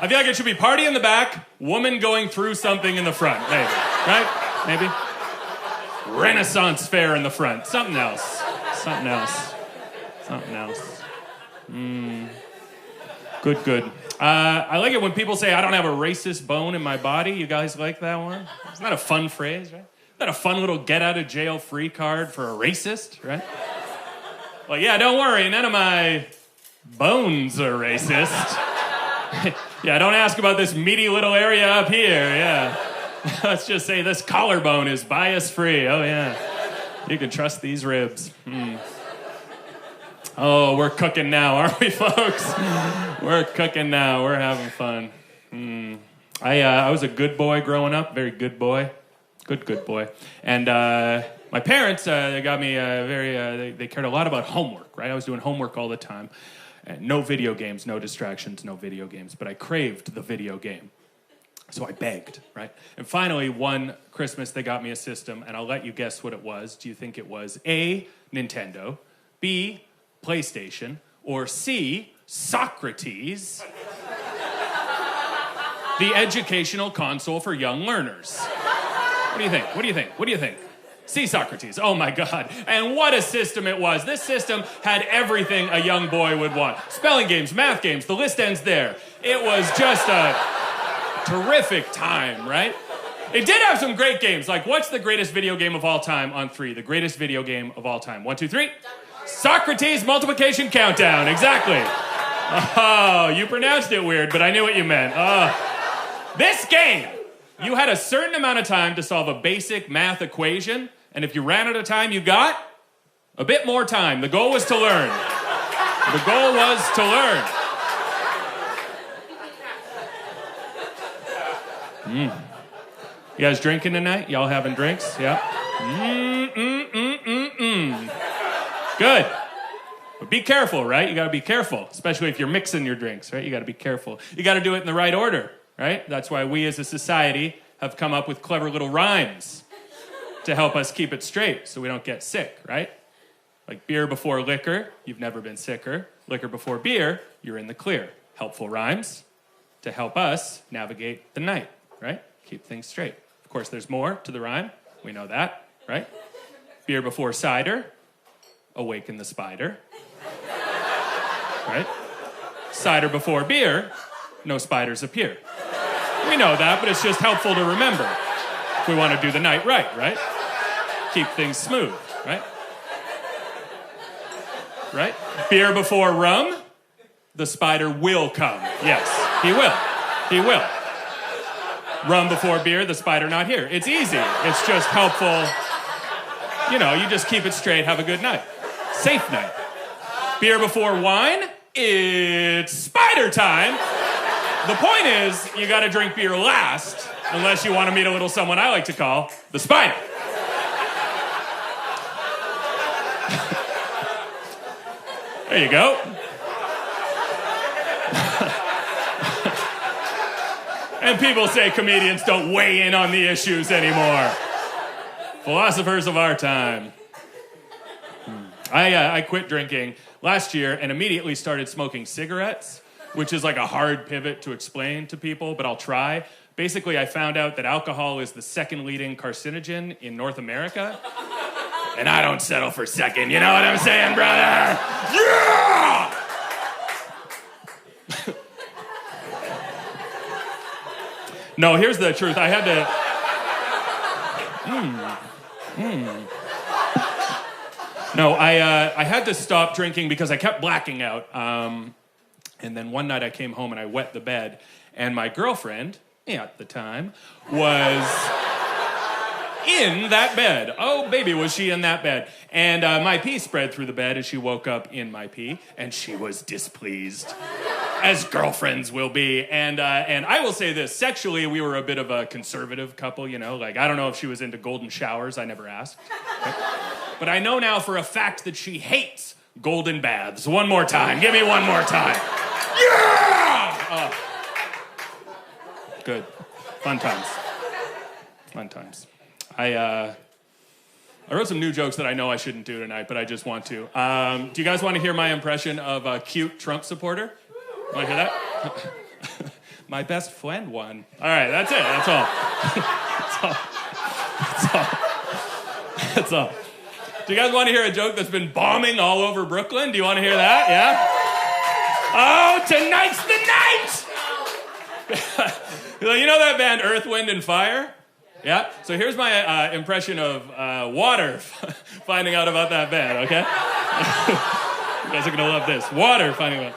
I feel like it should be party in the back, woman going through something in the front, maybe, right? Maybe? Renaissance fair in the front, something else. Something else. Good. I like it when people say, I don't have a racist bone in my body. You guys like that one? Isn't that a fun phrase, right? Isn't that a fun little get-out-of-jail-free card for a racist, right? Like, yeah, don't worry, none of my bones are racist. Yeah, don't ask about this meaty little area up here, yeah. Let's just say this collarbone is bias-free. Oh, yeah. You can trust these ribs. Oh, we're cooking now, aren't we, folks? We're cooking now. We're having fun. I was a good boy growing up, very good boy. Good boy. And my parents, they got me they cared a lot about homework, right? I was doing homework all the time. And no video games, no distractions, no video games. But I craved the video game. So I begged, right? And finally, one Christmas, they got me a system, and I'll let you guess what it was. Do you think it was A, Nintendo, B, PlayStation, or C, Socrates, the educational console for young learners? What do you think? C, Socrates. Oh my God. And what a system it was. This system had everything a young boy would want. Spelling games, math games, the list ends there. It was just a terrific time, right? It did have some great games. Like, what's the greatest video game of all time on 3? The greatest video game of all time. 1, 2, 3. Socrates Multiplication Countdown. Exactly. Oh, you pronounced it weird, but I knew what you meant. This game, you had a certain amount of time to solve a basic math equation, and if you ran out of time, you got a bit more time. The goal was to learn. The goal was to learn. You guys drinking tonight? Y'all having drinks? Yeah. Good. But be careful, right? You got to be careful, especially if you're mixing your drinks, right? You got to be careful. You got to do it in the right order, right? That's why we as a society have come up with clever little rhymes to help us keep it straight so we don't get sick, right? Like beer before liquor, you've never been sicker. Liquor before beer, you're in the clear. Helpful rhymes to help us navigate the night, right? Keep things straight. Of course, there's more to the rhyme. We know that, right? Beer before cider, awaken the spider, right? Cider before beer, no spiders appear. We know that, but it's just helpful to remember if we want to do the night right? Keep things smooth, right? Right? Beer before rum, the spider will come. Yes, he will. He will. Rum before beer, the spider not here. It's easy. It's just helpful. You know, you just keep it straight, have a good night. Safe night. Beer before wine, it's spider time. The point is, you gotta drink beer last, unless you want to meet a little someone I like to call the spider. There you go. And people say comedians don't weigh in on the issues anymore. Philosophers of our time. I quit drinking last year and immediately started smoking cigarettes, which is like a hard pivot to explain to people, but I'll try. Basically, I found out that alcohol is the second leading carcinogen in North America. And I don't settle for second, you know what I'm saying, brother? Yeah! No, here's the truth. I had to... No, I had to stop drinking because I kept blacking out. And then one night I came home and I wet the bed. And my girlfriend, at the time, was in that bed. Oh, baby, was she in that bed. And my pee spread through the bed as she woke up in my pee. And she was displeased, as girlfriends will be. And I will say this, sexually, we were a bit of a conservative couple, you know. Like, I don't know if she was into golden showers. I never asked. But I know now for a fact that she hates golden baths. One more time. Give me one more time. Yeah! Good. Fun times. Fun times. I wrote some new jokes that I know I shouldn't do tonight, but I just want to. Do you guys want to hear my impression of a cute Trump supporter? Want to hear that? My best friend won. All right, that's it. That's all. That's all. That's all. Do you guys want to hear a joke that's been bombing all over Brooklyn? Do you want to hear that? Yeah? Oh, tonight's the night! You know that band Earth, Wind, and Fire? Yeah? So here's my impression of Water finding out about that band, okay? You guys are going to love this. Water finding out.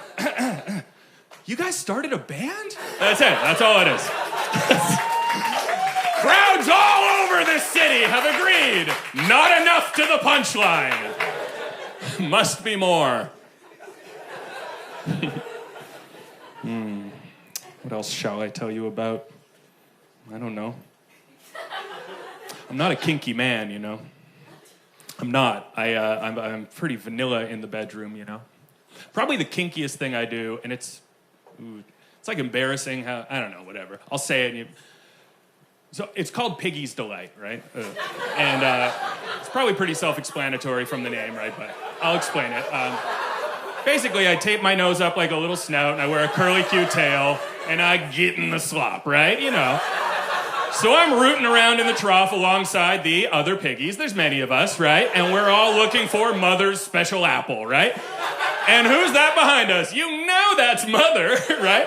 You guys started a band? That's it. That's all it is. Crowds all over the city have agreed. Not enough to the punchline. Must be more. What else shall I tell you about? I don't know. I'm not a kinky man, you know. I'm not. I'm pretty vanilla in the bedroom, you know. Probably the kinkiest thing I do, and it's like embarrassing how, I don't know, whatever. I'll say it. So it's called Piggy's Delight, right? And it's probably pretty self-explanatory from the name, right? But I'll explain it. Basically, I tape my nose up like a little snout, and I wear a curly-Q tail, and I get in the slop, right? You know. So I'm rooting around in the trough alongside the other piggies. There's many of us, right? And we're all looking for Mother's special apple, right? And who's that behind us? You know that's Mother, right?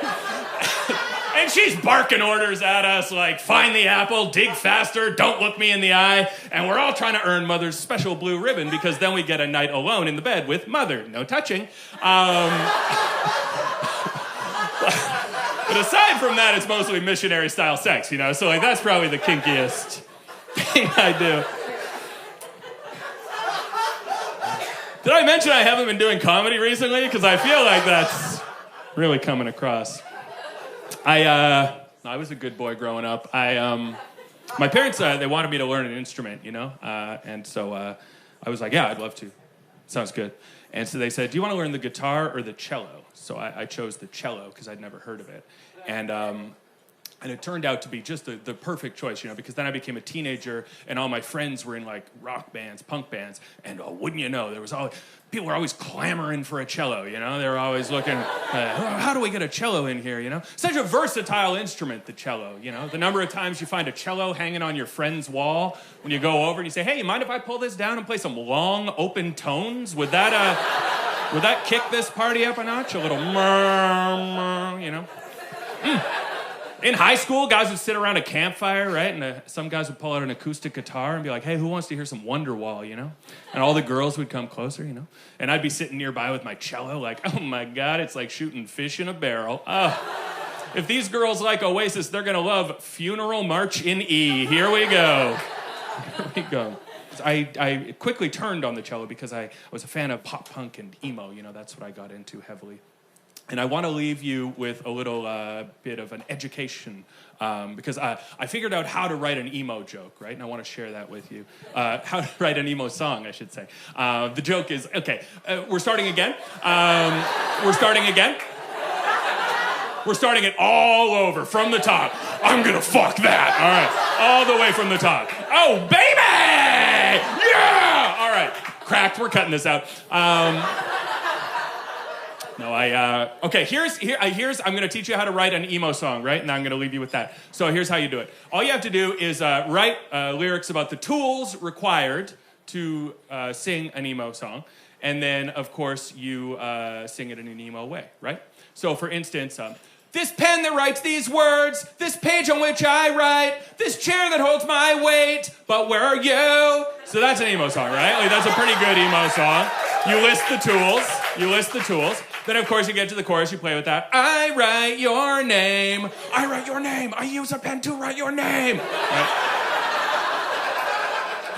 And she's barking orders at us like, find the apple, dig faster, don't look me in the eye. And we're all trying to earn Mother's special blue ribbon because then we get a night alone in the bed with Mother. No touching. But aside from that, it's mostly missionary-style sex, you know? So, like, that's probably the kinkiest thing I do. Did I mention I haven't been doing comedy recently? Because I feel like that's really coming across. I was a good boy growing up. My parents, they wanted me to learn an instrument, you know? And so I was like, yeah, I'd love to. Sounds good. And so they said, do you want to learn the guitar or the cello? So I chose the cello because I'd never heard of it. And it turned out to be just the perfect choice, you know, because then I became a teenager and all my friends were in like rock bands, punk bands, and wouldn't you know, people were always clamoring for a cello, you know? They were always looking, how do we get a cello in here, you know? Such a versatile instrument, the cello, you know? The number of times you find a cello hanging on your friend's wall when you go over and you say, hey, you mind if I pull this down and play some long, open tones? Would that kick this party up a notch? A little you know? In high school, guys would sit around a campfire, right? And some guys would pull out an acoustic guitar and be like, hey, who wants to hear some Wonderwall, you know? And all the girls would come closer, you know? And I'd be sitting nearby with my cello like, oh my God, it's like shooting fish in a barrel. If these girls like Oasis, they're gonna love Funeral March in E. Here we go. Here we go. I quickly turned on the cello because I was a fan of pop punk and emo, you know? That's what I got into heavily. And I want to leave you with a little bit of an education because I figured out how to write an emo joke, right? And I want to share that with you. How to write an emo song, I should say. The joke is, okay, we're starting again. We're starting it all over, from the top. I'm going to fuck that. All right, all the way from the top. Oh, baby! Yeah! All right, cracked. We're cutting this out. No, okay, here's, I'm gonna teach you how to write an emo song, right? And I'm gonna leave you with that. So here's how you do it. All you have to do is write lyrics about the tools required to sing an emo song. And then, of course, you sing it in an emo way, right? So for instance, this pen that writes these words, this page on which I write, this chair that holds my weight, but where are you? So that's an emo song, right? Like, that's a pretty good emo song. You list the tools. Then, of course, you get to the chorus, you play with that. I write your name. I write your name. I use a pen to write your name. Right?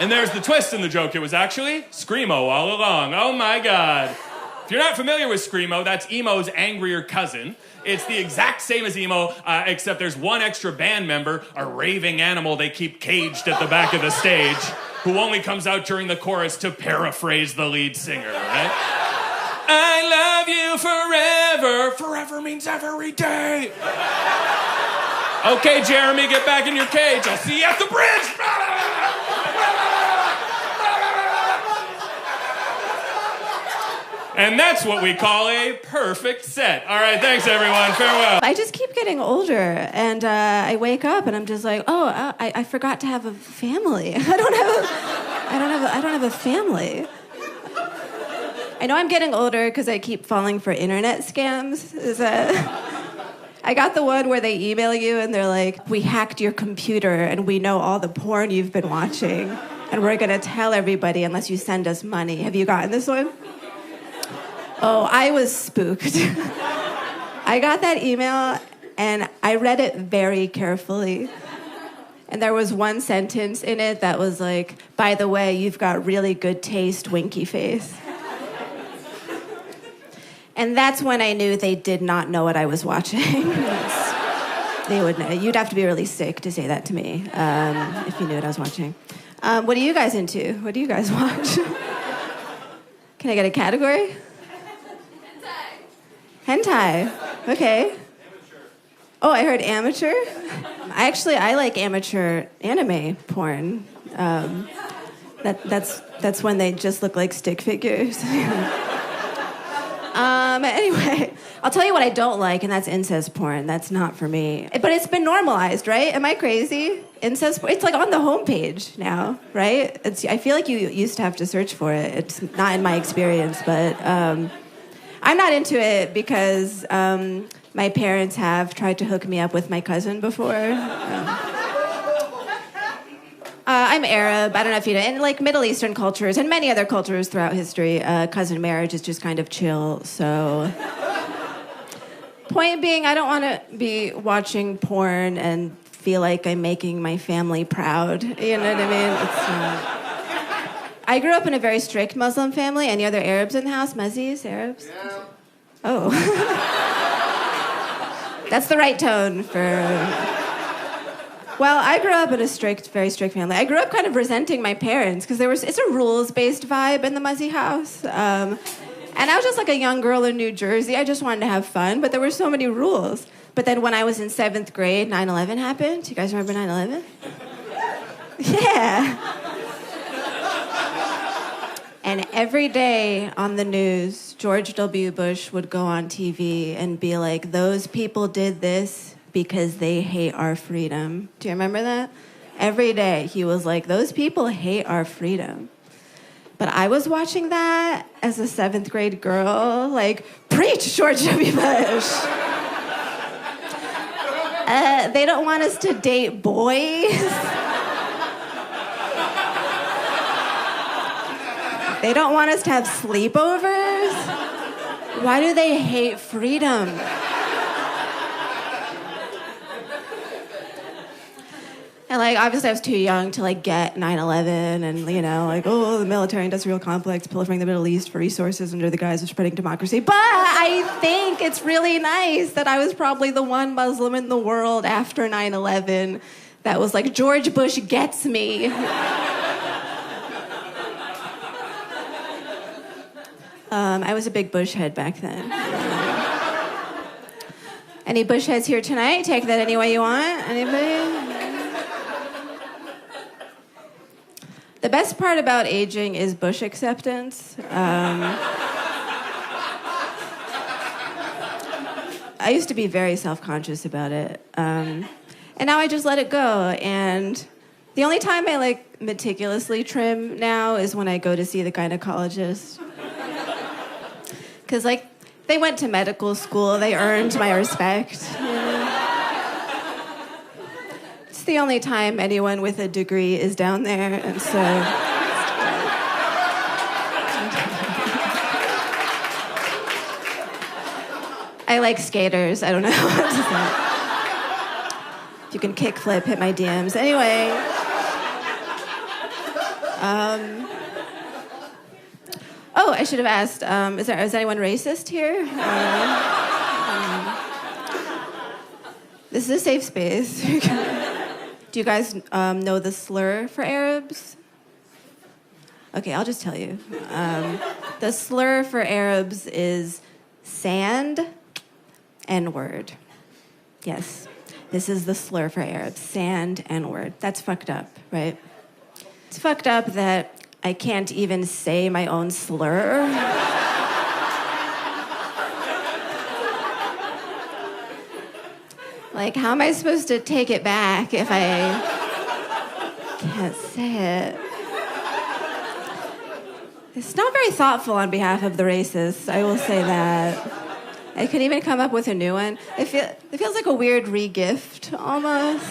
And there's the twist in the joke. It was actually Screamo all along. Oh, my God. If you're not familiar with Screamo, that's emo's angrier cousin. It's the exact same as emo, except there's one extra band member, a raving animal they keep caged at the back of the stage, who only comes out during the chorus to paraphrase the lead singer, right? I love you forever. Forever means every day. Okay, Jeremy, get back in your cage. I'll see you at the bridge. And that's what we call a perfect set. All right, thanks, everyone. Farewell. I just keep getting older, and I wake up, and I'm just like, I forgot to have a family. I don't have a... I don't have a family. I know I'm getting older because I keep falling for internet scams. I got the one where they email you and they're like, we hacked your computer and we know all the porn you've been watching and we're gonna tell everybody unless you send us money. Have you gotten this one? Oh, I was spooked. I got that email and I read it very carefully. And there was one sentence in it that was like, by the way, you've got really good taste, winky face. And that's when I knew they did not know what I was watching. They would know. You'd have to be really sick to say that to me if you knew what I was watching. What are you guys into? What do you guys watch? Can I get a category? Hentai. Okay. Oh, I heard amateur. I like amateur anime porn. That's when they just look like stick figures. Anyway, I'll tell you what I don't like, and that's incest porn. That's not for me. But it's been normalized, right? Am I crazy? Incest porn, it's like on the homepage now, right? I feel like you used to have to search for it. It's not in my experience, but I'm not into it because my parents have tried to hook me up with my cousin before. I'm Arab. I don't know if you know. In like Middle Eastern cultures and many other cultures throughout history, cousin marriage is just kind of chill. So, point being, I don't want to be watching porn and feel like I'm making my family proud. You know what I mean? I grew up in a very strict Muslim family. Any other Arabs in the house? Muzzies? Arabs? Yeah. Oh. That's the right tone for... Well, I grew up in a very strict family. I grew up kind of resenting my parents because it's a rules-based vibe in the Muzzy house. And I was just like a young girl in New Jersey. I just wanted to have fun, but there were so many rules. But then when I was in 7th grade, 9/11 happened. You guys remember 9/11? Yeah. And every day on the news, George W. Bush would go on TV and be like, those people did this because they hate our freedom. Do you remember that? Every day he was like, those people hate our freedom. But I was watching that as a 7th grade girl, like, preach, George W. Bush. They don't want us to date boys. They don't want us to have sleepovers. Why do they hate freedom? And, like, obviously I was too young to, like, get 9/11 and, you know, like, oh, the military-industrial complex proliferating the Middle East for resources under the guise of spreading democracy. But I think it's really nice that I was probably the one Muslim in the world after 9/11 that was like, George Bush gets me. I was a big Bush head back then. Any Bush heads here tonight? Take that any way you want. Anybody? The best part about aging is Bush acceptance. I used to be very self-conscious about it. And now I just let it go. And the only time I, like, meticulously trim now is when I go to see the gynecologist. Because, like, they went to medical school. They earned my respect. You know? It's the only time anyone with a degree is down there, and so... I like skaters. I don't know what to say. If you can kickflip, hit my DMs. Anyway... Oh, I should have asked, is anyone racist here? This is a safe space. Do you guys know the slur for Arabs? Okay, I'll just tell you. The slur for Arabs is sand, N-word. Yes, this is the slur for Arabs, sand, N-word. That's fucked up, right? It's fucked up that I can't even say my own slur. Like, how am I supposed to take it back if I can't say it? It's not very thoughtful on behalf of the racists, I will say that. I could even come up with a new one. It feels like a weird re-gift, almost.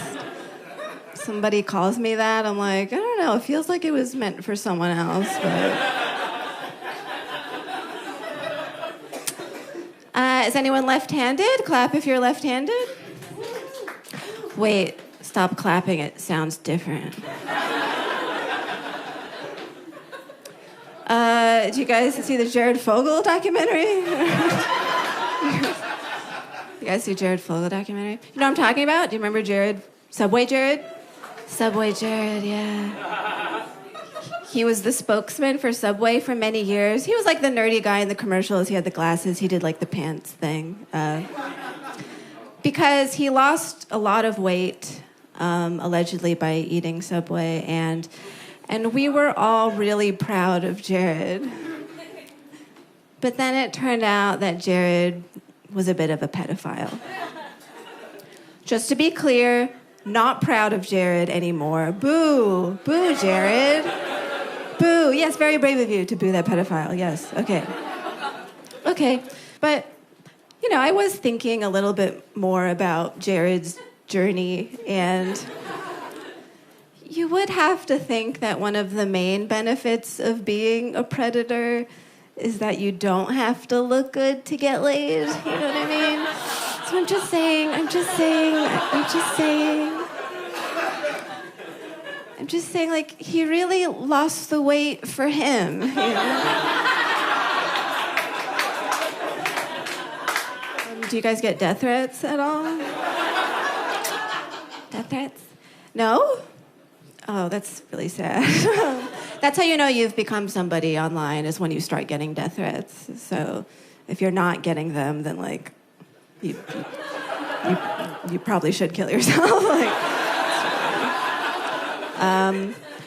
Somebody calls me that, I'm like, I don't know, it feels like it was meant for someone else, but... Is anyone left-handed? Clap if you're left-handed. Wait, stop clapping, it sounds different. Do you guys see the Jared Fogle documentary? You guys see Jared Fogle documentary? You know what I'm talking about? Do you remember Jared? Subway Jared? Subway Jared, yeah. He was the spokesman for Subway for many years. He was like the nerdy guy in the commercials. He had the glasses. He did like the pants thing. Because he lost a lot of weight, allegedly by eating Subway, and we were all really proud of Jared. But then it turned out that Jared was a bit of a pedophile. Just to be clear, not proud of Jared anymore. Boo! Boo, Jared! Boo! Yes, very brave of you to boo that pedophile. Yes, okay. Okay, but, you know, I was thinking a little bit more about Jared's journey, and you would have to think that one of the main benefits of being a predator is that you don't have to look good to get laid. You know what I mean? So I'm just saying. I'm just saying, like, he really lost the weight for him, you know? Do you guys get death threats at all? Death threats? No? Oh, that's really sad. That's how you know you've become somebody online, is when you start getting death threats. So if you're not getting them, then, like, you probably should kill yourself.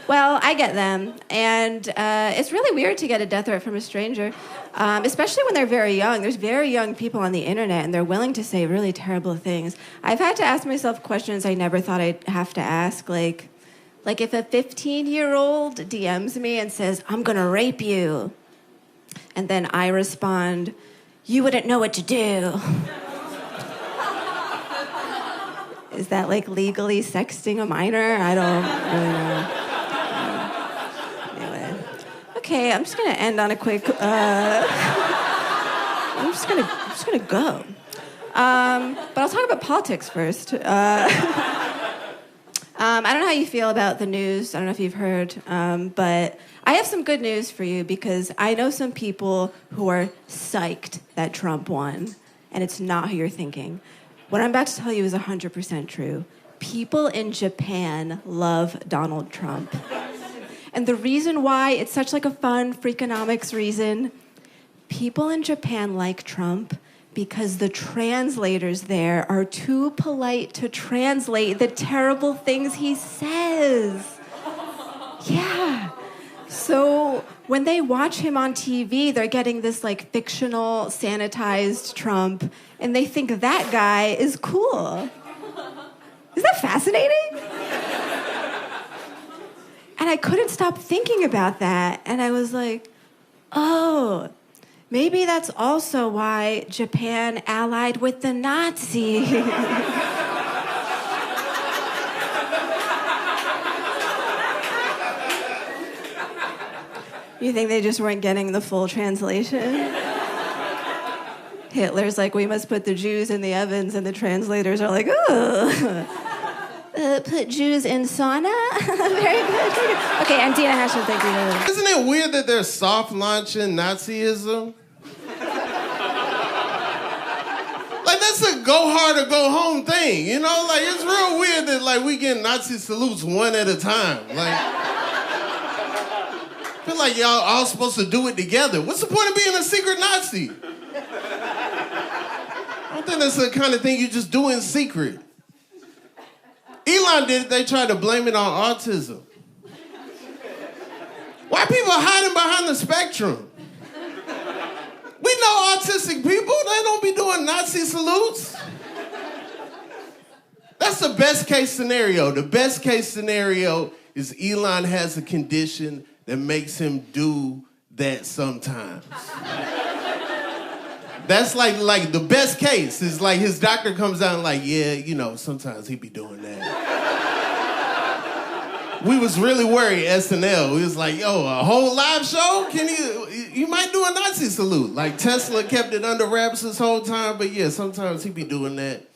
Well, I get them, and it's really weird to get a death threat from a stranger, especially when they're very young. There's very young people on the internet, and they're willing to say really terrible things. I've had to ask myself questions I never thought I'd have to ask, like if a 15-year-old DMs me and says, "I'm gonna rape you," and then I respond, "You wouldn't know what to do." Is that like legally sexting a minor? I don't really know. Anyway. Okay, I'm just gonna end on a quick, I'm just gonna go. But I'll talk about politics first. I don't know how you feel about the news. I don't know if you've heard, but I have some good news for you, because I know some people who are psyched that Trump won, and it's not who you're thinking. What I'm about to tell you is 100% true. People in Japan love Donald Trump. And the reason why, it's such like a fun Freakonomics reason, people in Japan like Trump because the translators there are too polite to translate the terrible things he says. Yeah. So when they watch him on TV, they're getting this like fictional, sanitized Trump, and they think that guy is cool. Isn't that fascinating? And I couldn't stop thinking about that, and I was like, oh, maybe that's also why Japan allied with the Nazis. You think they just weren't getting the full translation? Hitler's like, we must put the Jews in the ovens, and the translators are like, oh, put Jews in sauna? Very good. Okay, I'm Dina Hashem, thank you. Isn't it weird that they're soft launching Nazism? Like, that's a go hard or go home thing, you know? Like, it's real weird that, like, we get Nazi salutes one at a time. Like, I feel like y'all all supposed to do it together. What's the point of being a secret Nazi? I don't think that's the kind of thing you just do in secret. Elon did it, they tried to blame it on autism. Why people hiding behind the spectrum? We know autistic people, they don't be doing Nazi salutes. That's the best case scenario. The best case scenario is Elon has a condition that makes him do that sometimes. That's like the best case is like his doctor comes out and like, yeah, you know, sometimes he be doing that. We was really worried, SNL. We was like, yo, a whole live show? You might do a Nazi salute. Like Tesla kept it under wraps this whole time, but yeah, sometimes he be doing that.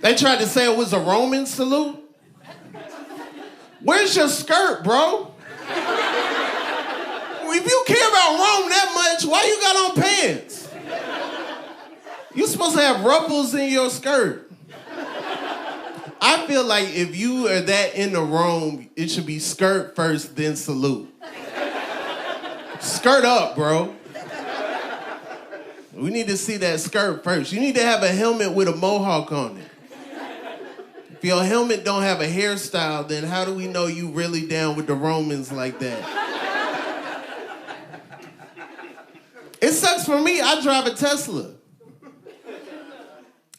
They tried to say it was a Roman salute. Where's your skirt, bro? If you care about Rome that much, why you got on pants? You're supposed to have ruffles in your skirt. I feel like if you are that into Rome, it should be skirt first, then salute. Skirt up, bro. We need to see that skirt first. You need to have a helmet with a mohawk on it. If your helmet don't have a hairstyle, then how do we know you really down with the Romans like that? It sucks for me. I drive a Tesla.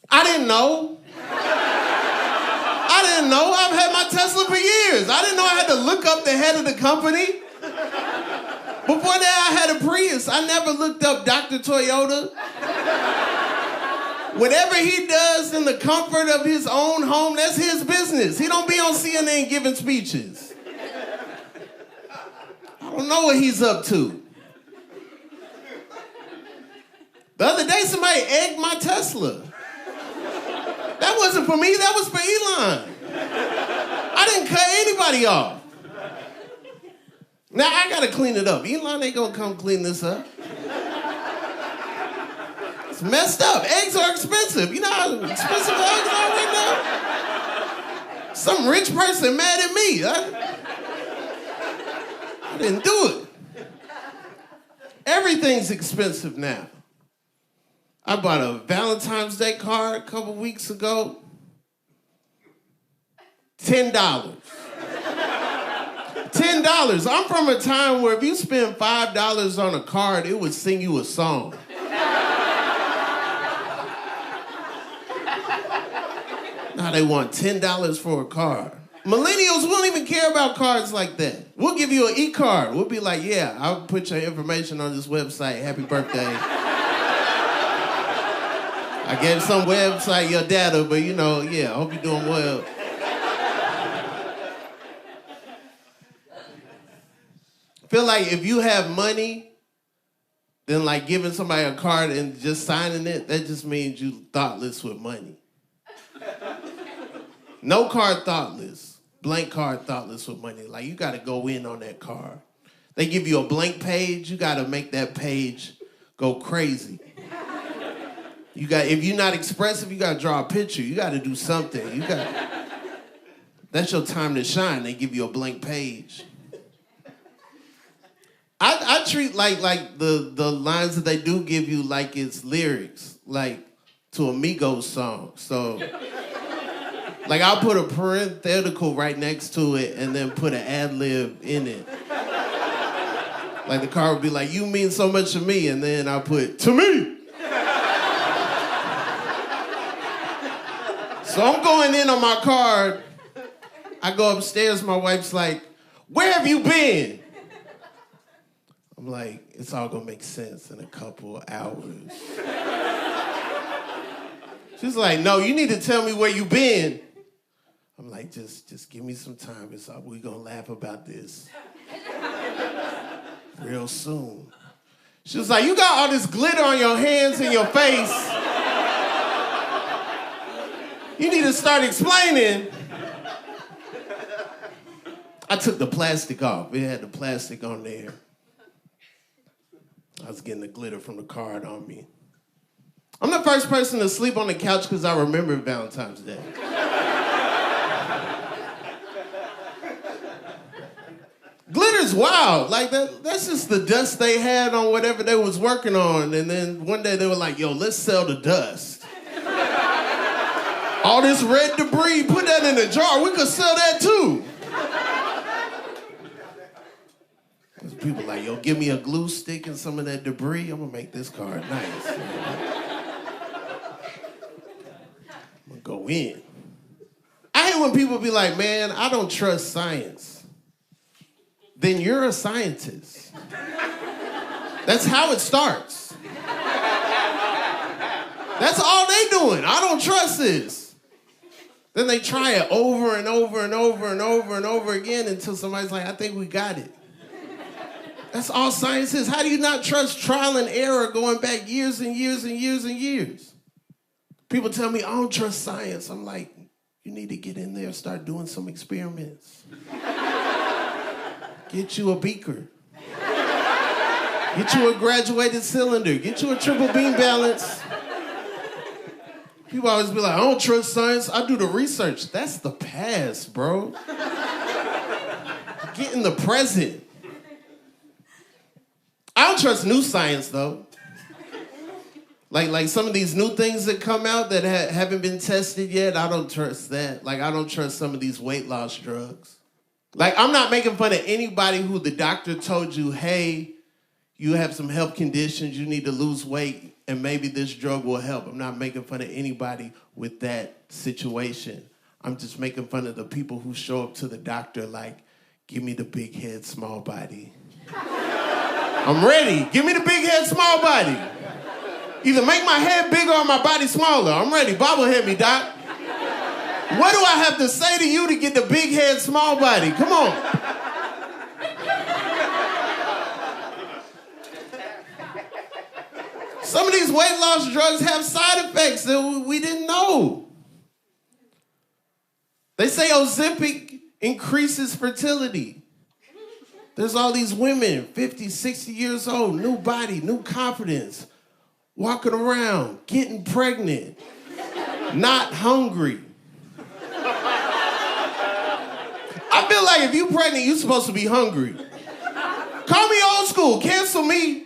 I didn't know. I've had my Tesla for years. I didn't know I had to look up the head of the company. Before that, I had a Prius. I never looked up Dr. Toyota. Whatever he does in the comfort of his own home, that's his business. He don't be on CNN giving speeches. I don't know what he's up to. The other day, somebody egged my Tesla. That wasn't for me, that was for Elon. I didn't cut anybody off. Now, I gotta clean it up. Elon ain't gonna come clean this up. It's messed up. Eggs are expensive. You know how expensive eggs are right now? Some rich person mad at me. I didn't do it. Everything's expensive now. I bought a Valentine's Day card a couple weeks ago. $10. $10. I'm from a time where if you spend $5 on a card, it would sing you a song. Now they want $10 for a card. Millennials won't even care about cards like that. We'll give you an e-card. We'll be like, yeah, I'll put your information on this website. Happy birthday. I gave some website your data, but you know, yeah, I hope you're doing well. I feel like if you have money, then like giving somebody a card and just signing it, that just means you thoughtless with money. No card thoughtless. Blank card thoughtless with money. Like you gotta go in on that card. They give you a blank page, you gotta make that page go crazy. If you're not expressive, you gotta draw a picture. You gotta do something. That's your time to shine. They give you a blank page. I treat like the lines that they do give you like it's lyrics, like to a Migos song. So, like I'll put a parenthetical right next to it and then put an ad-lib in it. Like the car would be like, you mean so much to me, and then I'll put, to me. So I'm going in on my card. I go upstairs, my wife's like, where have you been? I'm like, it's all gonna make sense in a couple hours. She's like, no, you need to tell me where you been. I'm like, just give me some time. We're gonna laugh about this real soon. She was like, you got all this glitter on your hands and your face. You need to start explaining. I took the plastic off. It had the plastic on there. I was getting the glitter from the card on me. I'm the first person to sleep on the couch because I remember Valentine's Day. Glitter's wild. Like that's just the dust they had on whatever they was working on. And then one day they were like, yo, let's sell the dust. All this red debris, put that in a jar. We could sell that too. There's people like, yo, give me a glue stick and some of that debris. I'm gonna make this card nice. I'm gonna go in. I hate when people be like, man, I don't trust science. then you're a scientist. That's how it starts. That's all they doing. I don't trust this. Then they try it over and over and over and over and over again until somebody's like, I think we got it. That's all science is. How do you not trust trial and error going back years and years and years and years? People tell me, I don't trust science. I'm like, you need to get in there and start doing some experiments. Get you a beaker. Get you a graduated cylinder. Get you a triple beam balance. People always be like, I don't trust science. I do the research. That's the past, bro. Get in the present. I don't trust new science, though. Like some of these new things that come out that haven't been tested yet, I don't trust that. Like, I don't trust some of these weight loss drugs. Like, I'm not making fun of anybody who the doctor told you, hey, you have some health conditions, you need to lose weight, and maybe this drug will help. I'm not making fun of anybody with that situation. I'm just making fun of the people who show up to the doctor like, give me the big head, small body. I'm ready. Give me the big head, small body. Either make my head bigger or my body smaller. I'm ready. Bobblehead me, doc. What do I have to say to you to get the big head, small body? Come on. Some of these weight loss drugs have side effects that we didn't know. They say Ozempic increases fertility. There's all these women, 50, 60 years old, new body, new confidence, walking around, getting pregnant, not hungry. I feel like if you're pregnant, you're supposed to be hungry. Call me old school, cancel me.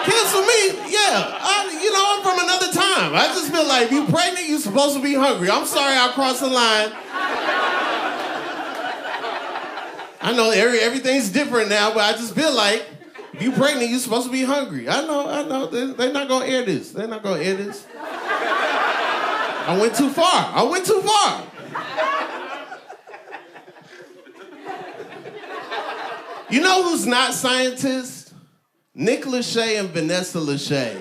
Cancel me, yeah. I'm from another time. I just feel like if you're pregnant, you're supposed to be hungry. I'm sorry I crossed the line. I know everything's different now, but I just feel like if you're pregnant, you're supposed to be hungry. I know. They're not going to air this. They're not going to air this. I went too far. You know who's not scientists? Nick Lachey and Vanessa Lachey.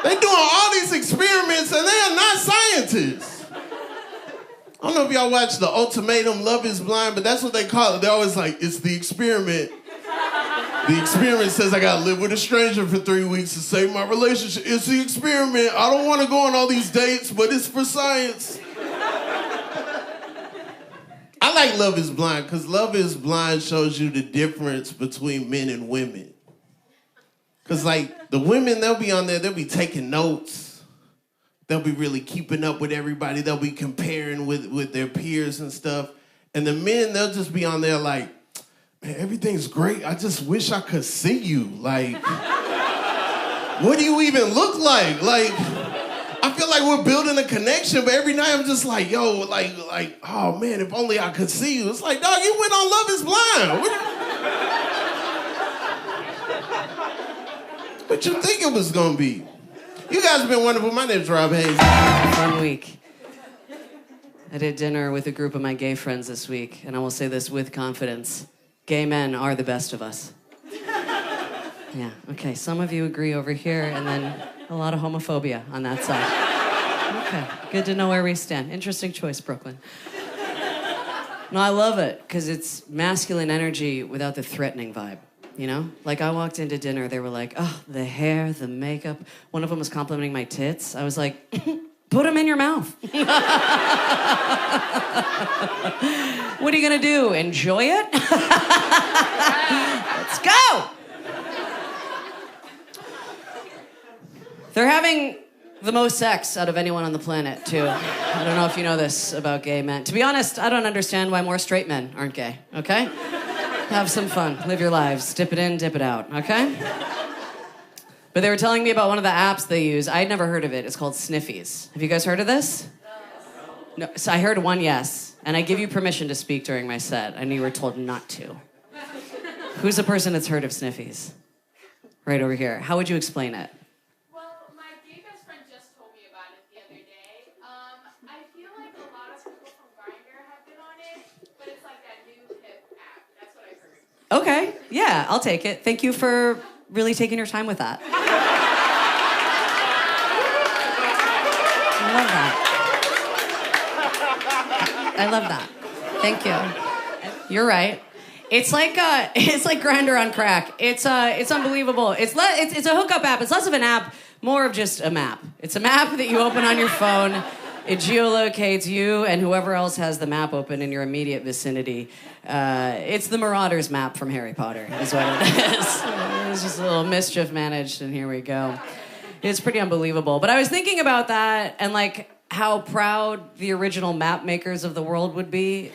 They're doing all these experiments and they are not scientists. I don't know if y'all watch The Ultimatum, Love is Blind, but that's what they call it. They're always like, it's the experiment. The experiment says I gotta live with a stranger for 3 weeks to save my relationship. It's the experiment. I don't want to go on all these dates, but it's for science. I like Love is Blind because Love is Blind shows you the difference between men and women. Because, like, the women, they'll be on there, they'll be taking notes. They'll be really keeping up with everybody. They'll be comparing with their peers and stuff. And the men, they'll just be on there like, man, everything's great. I just wish I could see you. Like, what do you even look like? Like, I feel like we're building a connection, but every night I'm just like, yo, like, oh man, if only I could see you. It's like, dog, you went on Love is Blind. What you think it was gonna be? You guys have been wonderful. My name's Rob Hayes. Fun week. I did dinner with a group of my gay friends this week, and I will say this with confidence. Gay men are the best of us. Yeah, okay, some of you agree over here, and then a lot of homophobia on that side. Okay, good to know where we stand. Interesting choice, Brooklyn. No, I love it, because it's masculine energy without the threatening vibe, you know? Like, I walked into dinner, they were like, oh, the hair, the makeup. One of them was complimenting my tits. I was like, put them in your mouth. What are you gonna do, enjoy it? Let's go! They're having the most sex out of anyone on the planet, too. I don't know if you know this about gay men. To be honest, I don't understand why more straight men aren't gay, okay? Have some fun, live your lives, dip it in, dip it out, okay? But they were telling me about one of the apps they use. I'd never heard of it. It's called Sniffies. Have you guys heard of this? No. So I heard one yes, and I give you permission to speak during my set, and you were told not to. Who's the person that's heard of Sniffies? Right over here. How would you explain it? I feel like a lot of people from Grindr have been on it, but it's like that Okay, yeah, I'll take it. Thank you for really taking your time with that. I love that. I love that. Thank you. You're right. It's like Grindr on crack. It's unbelievable. It's a hookup app. It's less of an app, more of just a map. It's a map that you open on your phone. It geolocates you and whoever else has the map open in your immediate vicinity. It's the Marauders map from Harry Potter, is what it is. It's just a little mischief managed, and here we go. It's pretty unbelievable. But I was thinking about that and like how proud the original map makers of the world would be,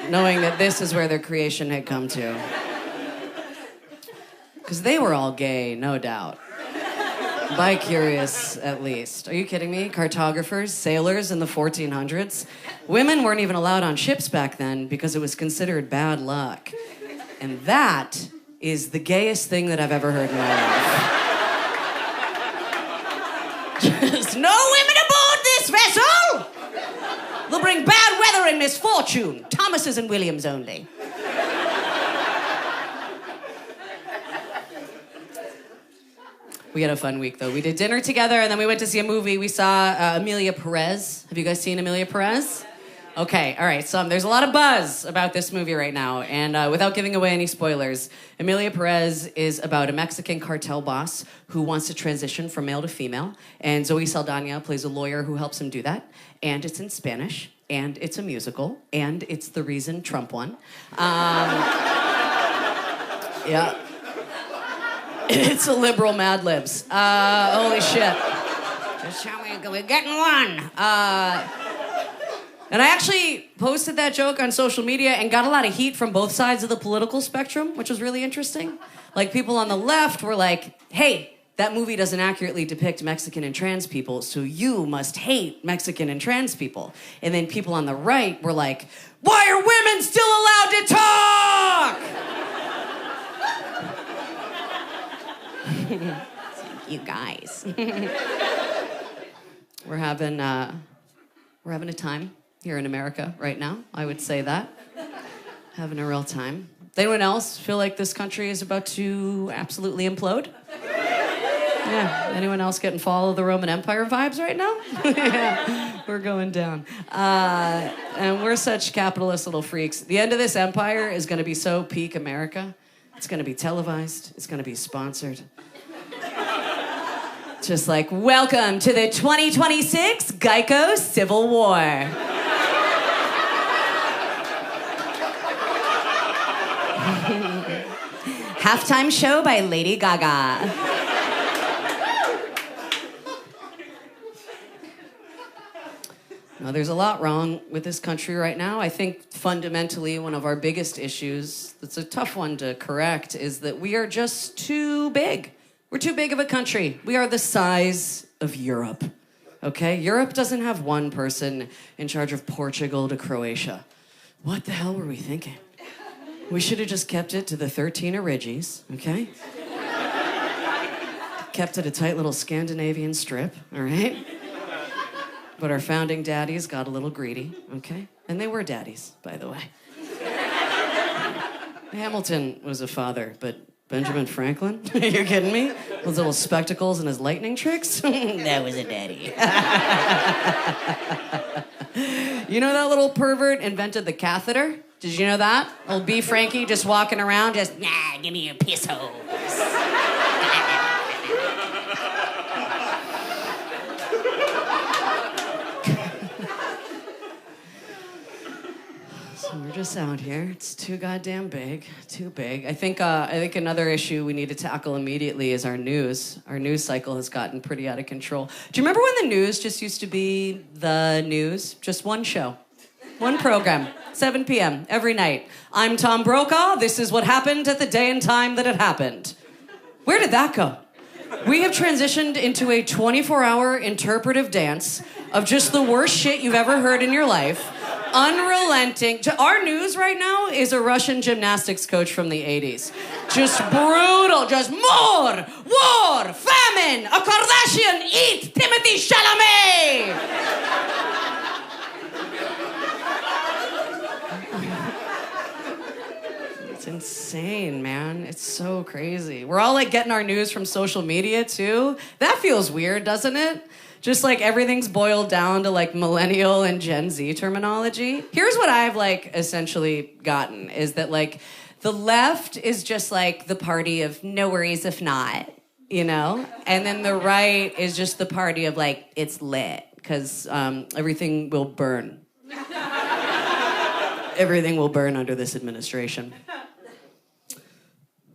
knowing that this is where their creation had come to. Because they were all gay, no doubt. Bi-curious, at least. Are you kidding me? Cartographers, sailors in the 1400s. Women weren't even allowed on ships back then because it was considered bad luck. And that is the gayest thing that I've ever heard in my life. Just no women aboard this vessel! They'll bring bad weather and misfortune. Thomases and Williams only. We had a fun week, though. We did dinner together, and then we went to see a movie. We saw Emilia Perez. Have you guys seen Emilia Perez? Okay, all right. So there's a lot of buzz about this movie right now, and without giving away any spoilers, Emilia Perez is about a Mexican cartel boss who wants to transition from male to female, and Zoe Saldana plays a lawyer who helps him do that, and it's in Spanish, and it's a musical, and it's the reason Trump won. Yeah. It's a liberal Mad Libs. Holy shit. Just how we're getting one. And I actually posted that joke on social media and got a lot of heat from both sides of the political spectrum, which was really interesting. Like, people on the left were like, hey, that movie doesn't accurately depict Mexican and trans people, so you must hate Mexican and trans people. And then people on the right were like, why are women still allowed to talk? You guys. We're having a time here in America right now. I would say that. Having a real time. Anyone else feel like this country is about to absolutely implode? Yeah. Anyone else getting fall of the Roman Empire vibes right now? Yeah. We're going down. And we're such capitalist little freaks. The end of this empire is going to be so peak America. It's going to be televised. It's going to be sponsored. Just like, welcome to the 2026 Geico Civil War. Halftime show by Lady Gaga. Now, there's a lot wrong with this country right now. I think fundamentally one of our biggest issues, that's a tough one to correct, is that we are just too big. We're too big of a country. We are the size of Europe, okay? Europe doesn't have one person in charge of Portugal to Croatia. What the hell were we thinking? We should have just kept it to the 13 Origis, okay? Kept it a tight little Scandinavian strip, all right? But our founding daddies got a little greedy, okay? And they were daddies, by the way. Hamilton was a father, but Benjamin Franklin? You're kidding me? Those little spectacles and his lightning tricks? That was a daddy. You know that little pervert invented the catheter? Did you know that? Old B. Frankie just walking around, just, nah, give me your piss hose. We're just out here. It's too goddamn big. Too big. I think another issue we need to tackle immediately is our news. Our news cycle has gotten pretty out of control. Do you remember when the news just used to be the news? Just one show. One program. 7 p.m. every night. I'm Tom Brokaw. This is what happened at the day and time that it happened. Where did that go? We have transitioned into a 24-hour interpretive dance of just the worst shit you've ever heard in your life. Unrelenting. Our news right now is a Russian gymnastics coach from the 80s. Just brutal. Just more, war, famine, a Kardashian, eat Timothy Chalamet. It's insane, man. It's so crazy. We're all like getting our news from social media too. That feels weird, doesn't it? Just like everything's boiled down to like millennial and Gen Z terminology. Here's what I've like essentially gotten is that like the left is just like the party of no worries if not, you know? And then the right is just the party of like, it's lit, because everything will burn. Everything will burn under this administration.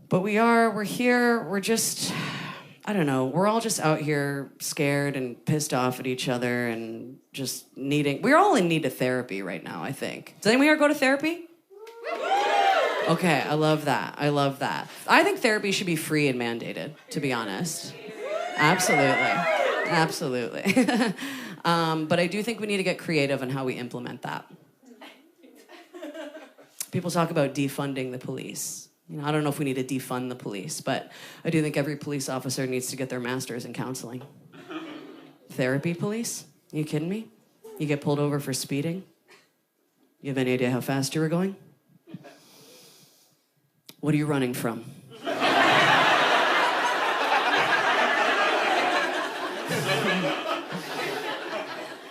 But we're here, we're just, I don't know, we're all just out here scared and pissed off at each other and just we're all in need of therapy right now, I think. Does anyone here go to therapy? Okay, I love that. I love that. I think therapy should be free and mandated, to be honest. Absolutely. Absolutely. But I do think we need to get creative in how we implement that. People talk about defunding the police. You know, I don't know if we need to defund the police, but I do think every police officer needs to get their master's in counseling. Therapy police? Are you kidding me? You get pulled over for speeding? You have any idea how fast you were going? What are you running from?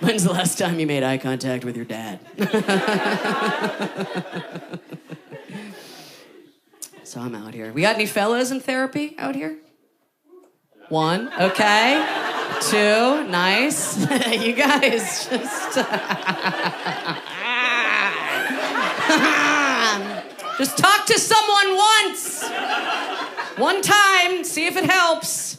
When's the last time you made eye contact with your dad? So I'm out here. We got any fellas in therapy out here? One, okay. Two, nice. You guys just... just talk to someone once. One time, see if it helps.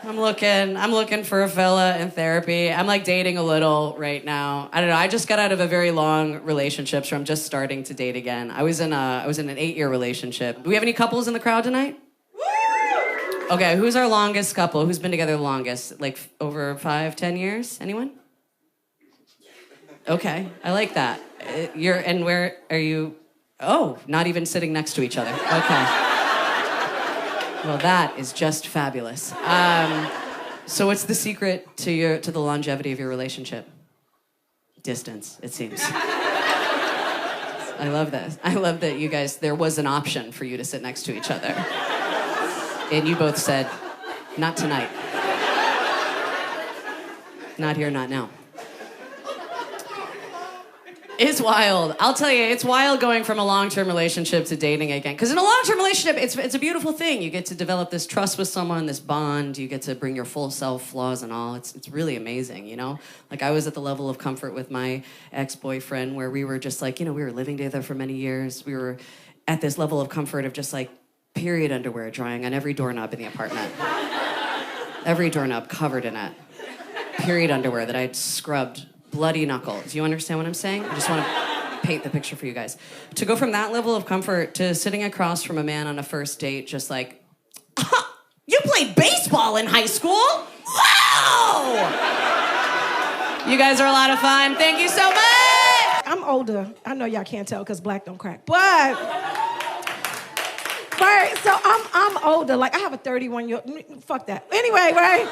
I'm looking for a fella in therapy. I'm like dating a little right now. I don't know. I just got out of a very long relationship, so I'm just starting to date again. I was in an 8-year relationship. Do we have any couples in the crowd tonight? Okay, who's our longest couple? Who's been together the longest? Like over 5, 10 years? Anyone? Okay, I like that. Where are you? Oh, not even sitting next to each other. Okay. Well, that is just fabulous. So what's the secret to the longevity of your relationship? Distance, it seems. I love that. I love that you guys, there was an option for you to sit next to each other. And you both said, not tonight. Not here, not now. It's wild. I'll tell you, it's wild going from a long-term relationship to dating again. Because in a long-term relationship, it's a beautiful thing. You get to develop this trust with someone, this bond. You get to bring your full self, flaws and all. It's really amazing, you know? Like, I was at the level of comfort with my ex-boyfriend where we were just like, you know, we were living together for many years. We were at this level of comfort of just like period underwear drying on every doorknob in the apartment. Every doorknob covered in it. Period underwear that I'd scrubbed. Bloody knuckles. Do you understand what I'm saying? I just want to paint the picture for you guys. To go from that level of comfort to sitting across from a man on a first date, just like, you played baseball in high school? Wow! You guys are a lot of fun. Thank you so much. I'm older. I know y'all can't tell because black don't crack. But, right, so I'm older. Like, I have a 31-year-old. Fuck that. Anyway, right?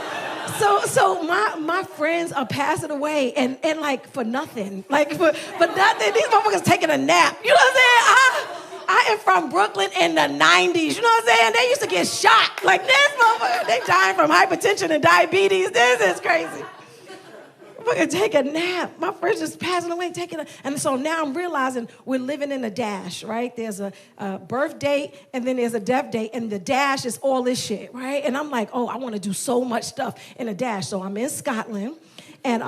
So my friends are passing away and like for nothing. Like for nothing. These motherfuckers taking a nap. You know what I'm saying? I am from Brooklyn in the 90s. You know what I'm saying? They used to get shot. Like this motherfucker. They dying from hypertension and diabetes. This is crazy. Motherfucker take a nap. My friends just passing away, and so now I'm realizing we're living in a dash, right? There's a birth date, and then there's a death date, and the dash is all this shit, right? And I'm like, oh, I want to do so much stuff in a dash. So I'm in Scotland, and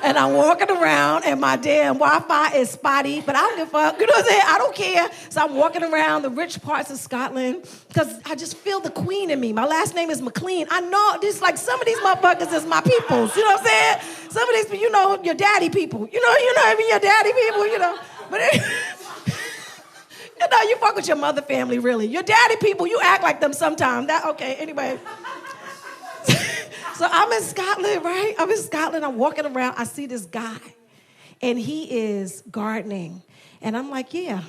and I'm walking around, and my damn Wi-Fi is spotty, but I don't give a fuck. You know what I'm saying? I don't care. So I'm walking around the rich parts of Scotland because I just feel the queen in me. My last name is McLean. I know this, like some of these motherfuckers is my peoples. You know what I'm saying? Some of these, you know, your daddy people. You know what I mean? Your daddy people. You know, but. You know, you fuck with your mother family, really. Your daddy people, you act like them sometimes. Okay, anyway. So I'm in Scotland, right? I'm in Scotland. I'm walking around. I see this guy, and he is gardening. And I'm like, yeah,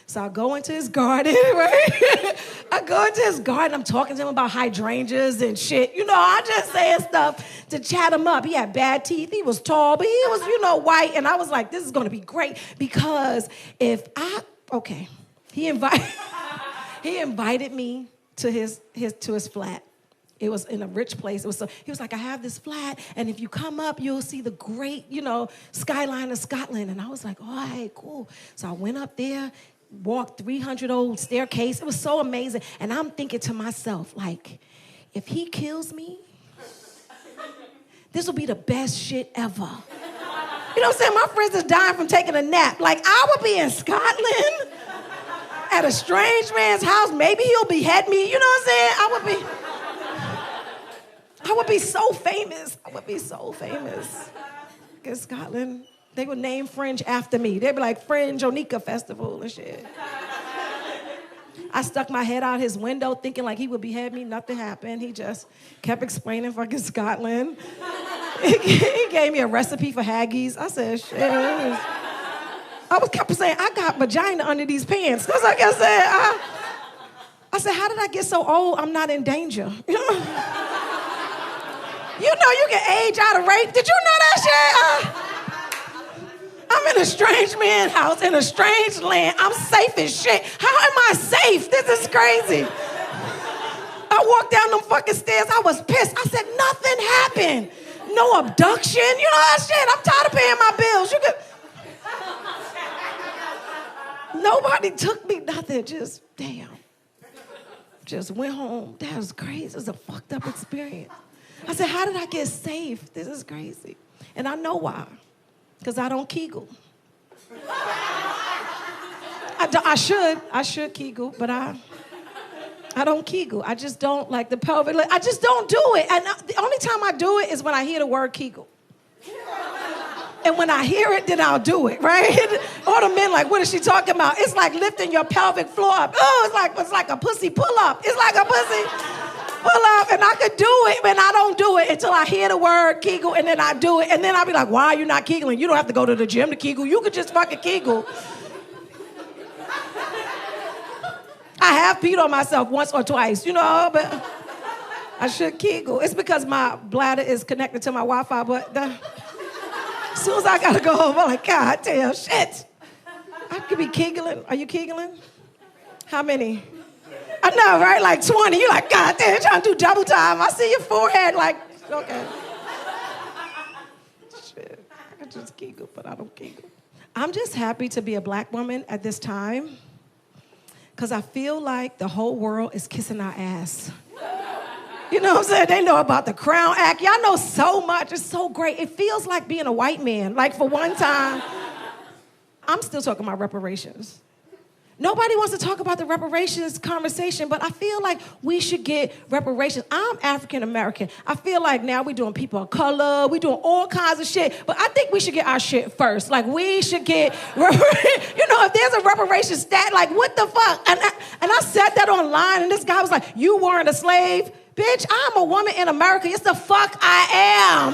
So I go into his garden, right? I go into his garden. I'm talking to him about hydrangeas and shit. You know, I'm just saying stuff to chat him up. He had bad teeth. He was tall, but he was, white. And I was like, this is going to be great because he invited me to his flat. It was in a rich place. He was like, I have this flat, and if you come up, you'll see the great, skyline of Scotland. And I was like, all right, cool. So I went up there, walked 300 old staircase. It was so amazing. And I'm thinking to myself, like, if he kills me, this will be the best shit ever. You know what I'm saying? My friends is dying from taking a nap. Like, I would be in Scotland at a strange man's house. Maybe he'll behead me. You know what I'm saying? I would be so famous. I would be so famous. In Scotland, they would name Fringe after me. They'd be like Fringe Onika Festival and shit. I stuck my head out his window thinking like he would behead me. Nothing happened. He just kept explaining fucking Scotland. He gave me a recipe for haggis. I said, shit. I kept saying, I got vagina under these pants. Because like I said, how did I get so old? I'm not in danger. You know you can age out of rape. Did you know that shit? I'm in a strange man's house in a strange land. I'm safe as shit. How am I safe? This is crazy. I walked down them fucking stairs. I was pissed. I said, nothing happened. No abduction. You know that shit? I'm tired of paying my bills. Nobody took me, nothing. Just, damn. Just went home. That was crazy. It was a fucked up experience. I said, how did I get safe? This is crazy. And I know why. Because I don't Kegel. I should Kegel, but I don't Kegel. I just don't like the pelvic. I just don't do it. And the only time I do it is when I hear the word Kegel. And when I hear it, then I'll do it, right? All the men like, what is she talking about? It's like lifting your pelvic floor up. Oh, it's like a pussy pull-up. It's like a pussy pull-up, and I could do it, but I don't do it until I hear the word Kegel, and then I do it, and then I'll be like, why are you not Kegeling? You don't have to go to the gym to Kegel. You could just fucking Kegel. I have peed on myself once or twice, but I should Kegel. It's because my bladder is connected to my Wi-Fi, but as soon as I gotta go home, I'm like, God damn, shit. I could be Kegeling. Are you Kegeling? How many? I know, right? Like 20. You're like, God damn, you're trying to do double time. I see your forehead, like, okay. Shit. I just Kegel, but I don't Kegel. I'm just happy to be a black woman at this time because I feel like the whole world is kissing our ass. You know what I'm saying? They know about the Crown Act. Y'all know so much. It's so great. It feels like being a white man. Like, for one time, I'm still talking about reparations. Nobody wants to talk about the reparations conversation, but I feel like we should get reparations. I'm African American. I feel like now we're doing people of color, we're doing all kinds of shit, but I think we should get our shit first. Like, we should get, if there's a reparations stat, like, what the fuck? And I said that online, and this guy was like, you weren't a slave? Bitch, I'm a woman in America. It's the fuck I am.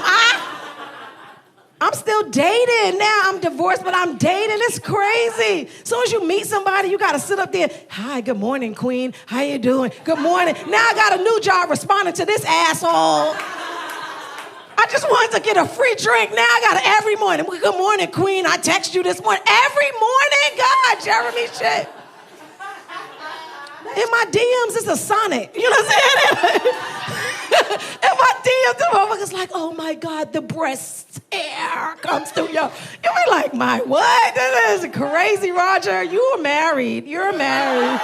I'm still dating now. I'm divorced, but I'm dating. It's crazy. As soon as you meet somebody, you got to sit up there. Hi, good morning, queen. How you doing? Good morning. Now I got a new job responding to this asshole. I just wanted to get a free drink. Now I got it every morning. Good morning, queen. I text you this morning. Every morning? God, Jeremy, shit. In my DMs, it's a sonnet. You know what I'm saying? In my DMs, the motherfucker's like, oh my God, the breast hair comes through your. You be like, my what? This is crazy, Roger. You're married. You're married.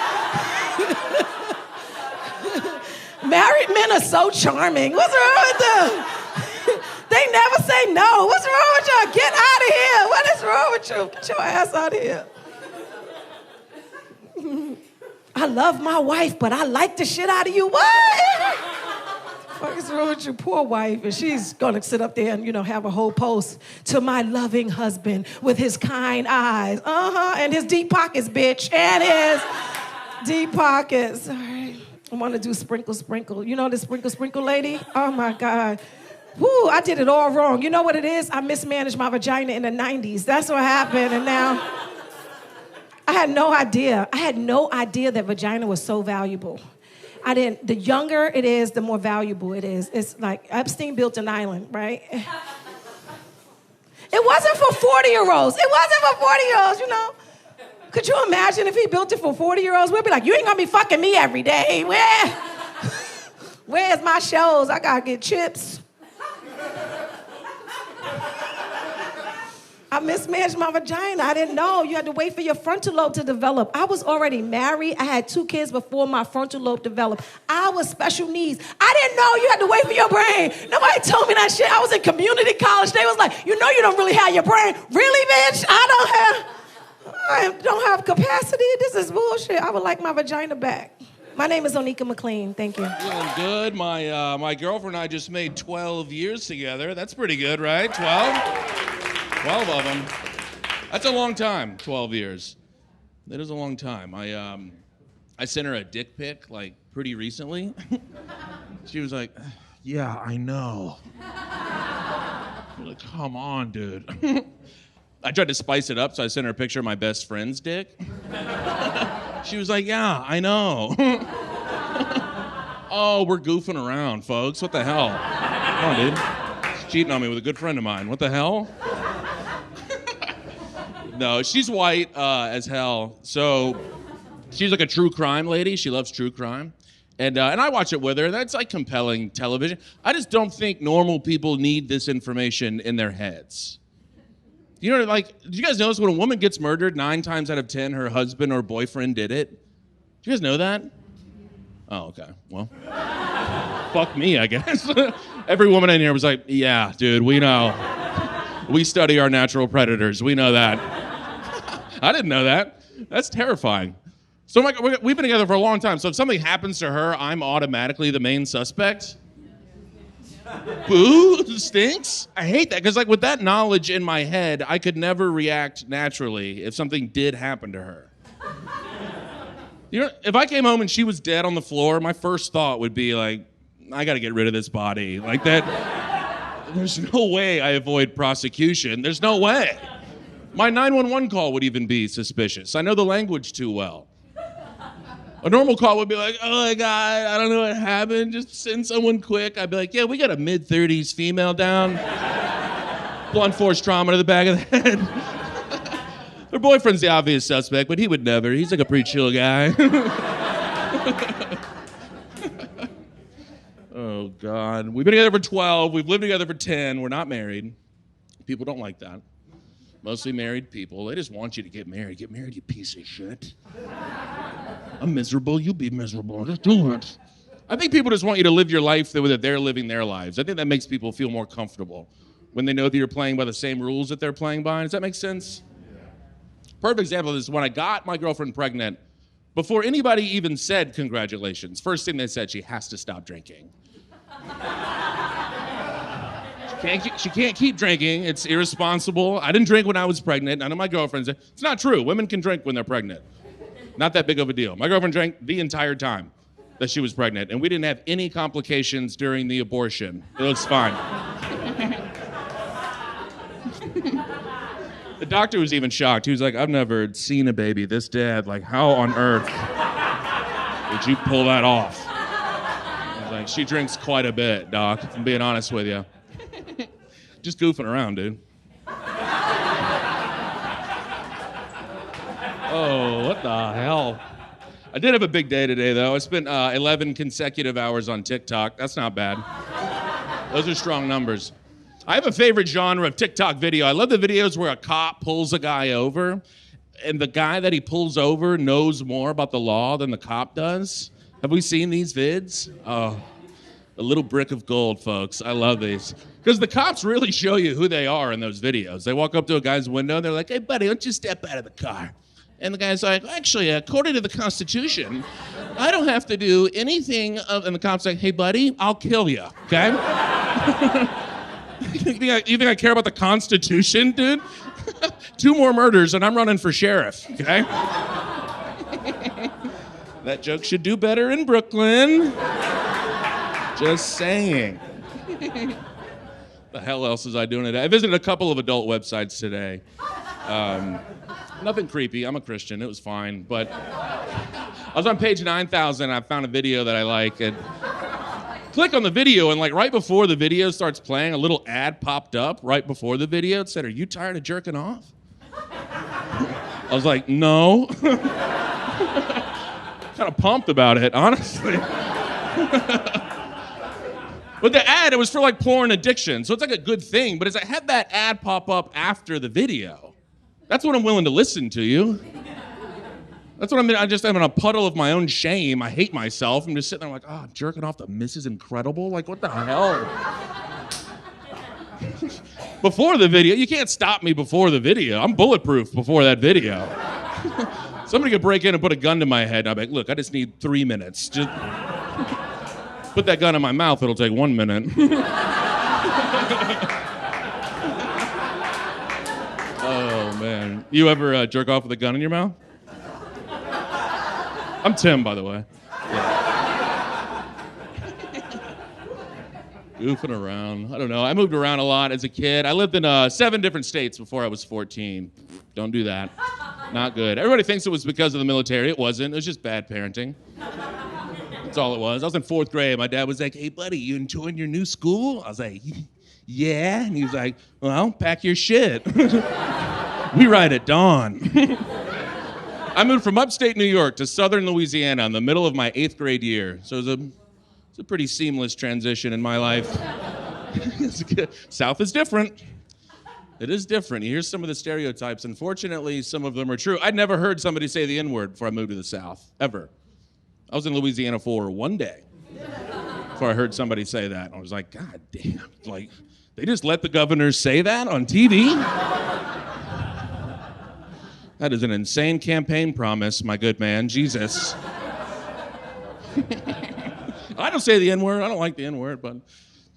Married men are so charming. What's wrong with them? They never say no. What's wrong with y'all? Get out of here. What is wrong with you? Get your ass out of here. I love my wife, but I like the shit out of you. What? What is wrong with your poor wife? And she's gonna sit up there and, have a whole post to my loving husband with his kind eyes. And his deep pockets, bitch. And his deep pockets. All right. I wanna do sprinkle, sprinkle. You know the sprinkle, sprinkle lady? Oh my God. Woo, I did it all wrong. You know what it is? I mismanaged my vagina in the 90s. That's what happened, and now I had no idea. I had no idea that vagina was so valuable. I didn't. The younger it is, the more valuable it is. It's like Epstein built an island, right? It wasn't for 40-year-olds. It wasn't for 40-year-olds, you know. Could you imagine if he built it for 40-year-olds? We'd be like, you ain't gonna be fucking me every day. Where's my shows? I gotta get chips. I mismanaged my vagina. I didn't know. You had to wait for your frontal lobe to develop. I was already married. I had 2 kids before my frontal lobe developed. I was special needs. I didn't know you had to wait for your brain. Nobody told me that shit. I was in community college. They was like, you know you don't really have your brain. Really, bitch? I don't have capacity. This is bullshit. I would like my vagina back. My name is Onika McLean. Thank you. Feeling good. My girlfriend and I just made 12 years together. That's pretty good, right? 12 of them. That's a long time, 12 years. That is a long time. I sent her a dick pic, like, pretty recently. She was like, yeah, I know. I'm like, come on, dude. I tried to spice it up, so I sent her a picture of my best friend's dick. She was like, yeah, I know. Oh, we're goofing around, folks. What the hell? Come on, dude. She's cheating on me with a good friend of mine. What the hell? No, she's white as hell. So she's like a true crime lady. She loves true crime. And I watch it with her. That's like compelling television. I just don't think normal people need this information in their heads. You know, like, did you guys notice when a woman gets murdered, 9 times out of 10, her husband or boyfriend did it? Do you guys know that? Oh, okay. Well, fuck me, I guess. Every woman in here was like, yeah, dude, we know. We study our natural predators. We know that. I didn't know that. That's terrifying. So we've been together for a long time. So if something happens to her, I'm automatically the main suspect. Boo, stinks. I hate that because, like, with that knowledge in my head, I could never react naturally if something did happen to her. You know, if I came home and she was dead on the floor, my first thought would be like, I got to get rid of this body. Like that. There's no way I avoid prosecution. There's no way. My 911 call would even be suspicious. I know the language too well. A normal call would be like, oh my God, I don't know what happened. Just send someone quick. I'd be like, yeah, we got a mid-30s female down. Blunt force trauma to the back of the head. Her boyfriend's the obvious suspect, but he would never. He's like a pretty chill guy. Oh God. We've been together for 12. We've lived together for 10. We're not married. People don't like that. Mostly married people. They just want you to get married. Get married, you piece of shit. I'm miserable, you be miserable. Just do it. I think people just want you to live your life the way that they're living their lives. I think that makes people feel more comfortable when they know that you're playing by the same rules that they're playing by. Does that make sense? Perfect example of this is when I got my girlfriend pregnant, before anybody even said congratulations, first thing they said, she has to stop drinking. She can't keep drinking. It's irresponsible. I didn't drink when I was pregnant. None of my girlfriends. It's not true. Women can drink when they're pregnant. Not that big of a deal. My girlfriend drank the entire time that she was pregnant, and we didn't have any complications during the abortion. It was fine. The doctor was even shocked. He was like, I've never seen a baby this dead. Like, how on earth did you pull that off? I was like, she drinks quite a bit, doc, if I'm being honest with you. Just goofing around, dude. Oh, what the hell? I did have a big day today, though. I spent 11 consecutive hours on TikTok. That's not bad. Those are strong numbers. I have a favorite genre of TikTok video. I love the videos where a cop pulls a guy over, and the guy that he pulls over knows more about the law than the cop does. Have we seen these vids? Oh, a little brick of gold, folks. I love these. Because the cops really show you who they are in those videos. They walk up to a guy's window, and they're like, hey, buddy, why don't you step out of the car? And the guy's like, actually, according to the Constitution, I don't have to do anything. And the cop's like, hey, buddy, I'll kill you, okay? You think I care about the Constitution, dude? 2 more murders, and I'm running for sheriff, okay? That joke should do better in Brooklyn. Just saying. The hell else was I doing today? I visited a couple of adult websites today. Nothing creepy. I'm a Christian. It was fine. But I was on page 9,000 and I found a video that I like. And click on the video, and like right before the video starts playing, a little ad popped up right before the video. It said, "Are you tired of jerking off?" I was like, no. Kind of pumped about it, honestly. But the ad, it was for like porn addiction, so it's like a good thing. But as I had that ad pop up after the video, that's what I'm willing to listen to you. That's what I mean. I just am in a puddle of my own shame. I hate myself. I'm just sitting there like, oh, I'm jerking off to Mrs. Incredible? Like, what the hell? Before the video, you can't stop me before the video. I'm bulletproof before that video. Somebody could break in and put a gun to my head, and I'd be like, look, I just need 3 minutes. Just put that gun in my mouth, it'll take 1 minute. Oh, man. You ever jerk off with a gun in your mouth? I'm Tim, by the way. Yeah. Goofing around. I don't know. I moved around a lot as a kid. I lived in 7 different states before I was 14. Don't do that. Not good. Everybody thinks it was because of the military. It wasn't. It was just bad parenting. That's all it was. I was in 4th grade. My dad was like, hey, buddy, you enjoying your new school? I was like, yeah. And he was like, well, pack your shit. We ride at dawn. I moved from upstate New York to southern Louisiana in the middle of my 8th grade year. So it's a pretty seamless transition in my life. South is different. It is different. You hear some of the stereotypes. Unfortunately, some of them are true. I'd never heard somebody say the N-word before I moved to the South, ever. I was in Louisiana for 1 day before I heard somebody say that. I was like, God damn. Like, they just let the governors say that on TV? That is an insane campaign promise, my good man. Jesus. I don't say the N-word. I don't like the N-word, but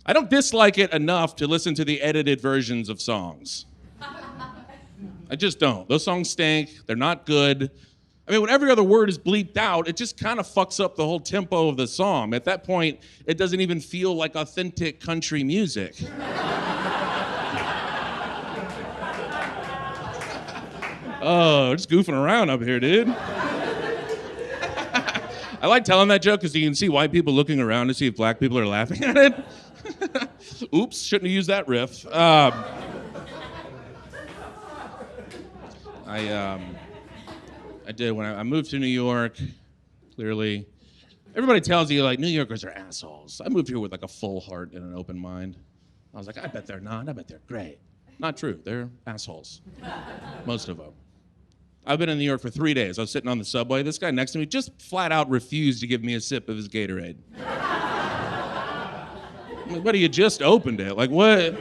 I don't dislike it enough to listen to the edited versions of songs. I just don't. Those songs stink. They're not good. I mean, when every other word is bleeped out, it just kind of fucks up the whole tempo of the song. At that point, it doesn't even feel like authentic country music. Oh, just goofing around up here, dude. I like telling that joke because you can see white people looking around to see if black people are laughing at it. Oops, shouldn't have used that riff. I did when I moved to New York. Clearly, everybody tells you like New Yorkers are assholes. I moved here with like a full heart and an open mind. I was like, I bet they're not. I bet they're great. Not true. They're assholes. Most of them. I've been in New York for 3 days. I was sitting on the subway. This guy next to me just flat out refused to give me a sip of his Gatorade. I'm like, buddy, you just opened it. Like, what?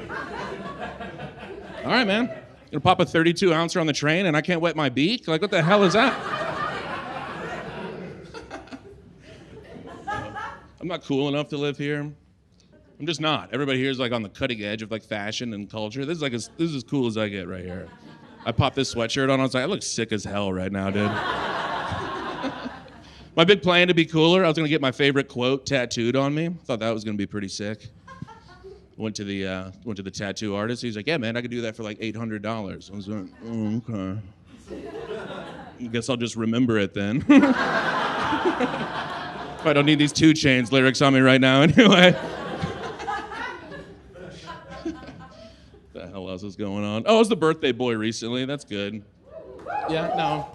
All right, man. Gonna pop a 32 ouncer on the train and I can't wet my beak? Like, what the hell is that? I'm not cool enough to live here. I'm just not. Everybody here is like on the cutting edge of like fashion and culture. This is as cool as I get right here. I popped this sweatshirt on. I was like, I look sick as hell right now, dude. My big plan to be cooler, I was gonna get my favorite quote tattooed on me. Thought that was gonna be pretty sick. Went to the tattoo artist. He's like, yeah, man, I could do that for like $800. I was like, oh, okay. I guess I'll just remember it then. I don't need these 2 Chainz lyrics on me right now anyway. What the hell else is going on? Oh, I was the birthday boy recently. That's good. Yeah, no.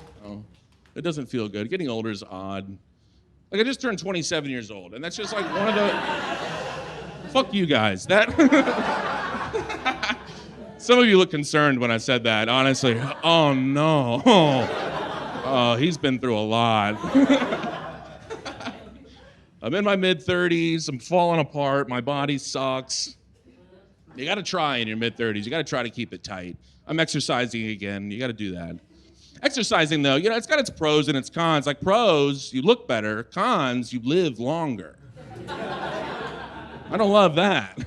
It doesn't feel good. Getting older is odd. Like, I just turned 27 years old, and that's just like one of the... Fuck you guys. That... Some of you look concerned when I said that, honestly. Oh, no. Oh, he's been through a lot. I'm in my mid-30s. I'm falling apart. My body sucks. You got to try in your mid-30s. You got to try to keep it tight. I'm exercising again. You got to do that. Exercising, though, you know, it's got its pros and its cons. Like, pros, you look better. Cons, you live longer. I don't love that.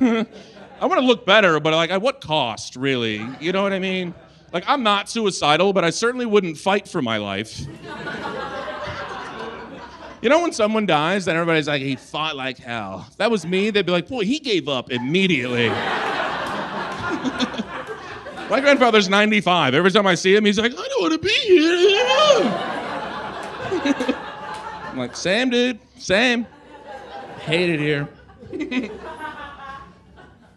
I want to look better, but like, at what cost, really? You know what I mean? Like, I'm not suicidal, but I certainly wouldn't fight for my life. You know when someone dies, then everybody's like, he fought like hell. If that was me, they'd be like, boy, he gave up immediately. My grandfather's 95. Every time I see him, he's like, I don't want to be here. I'm like, same, dude. Same. Hate it here.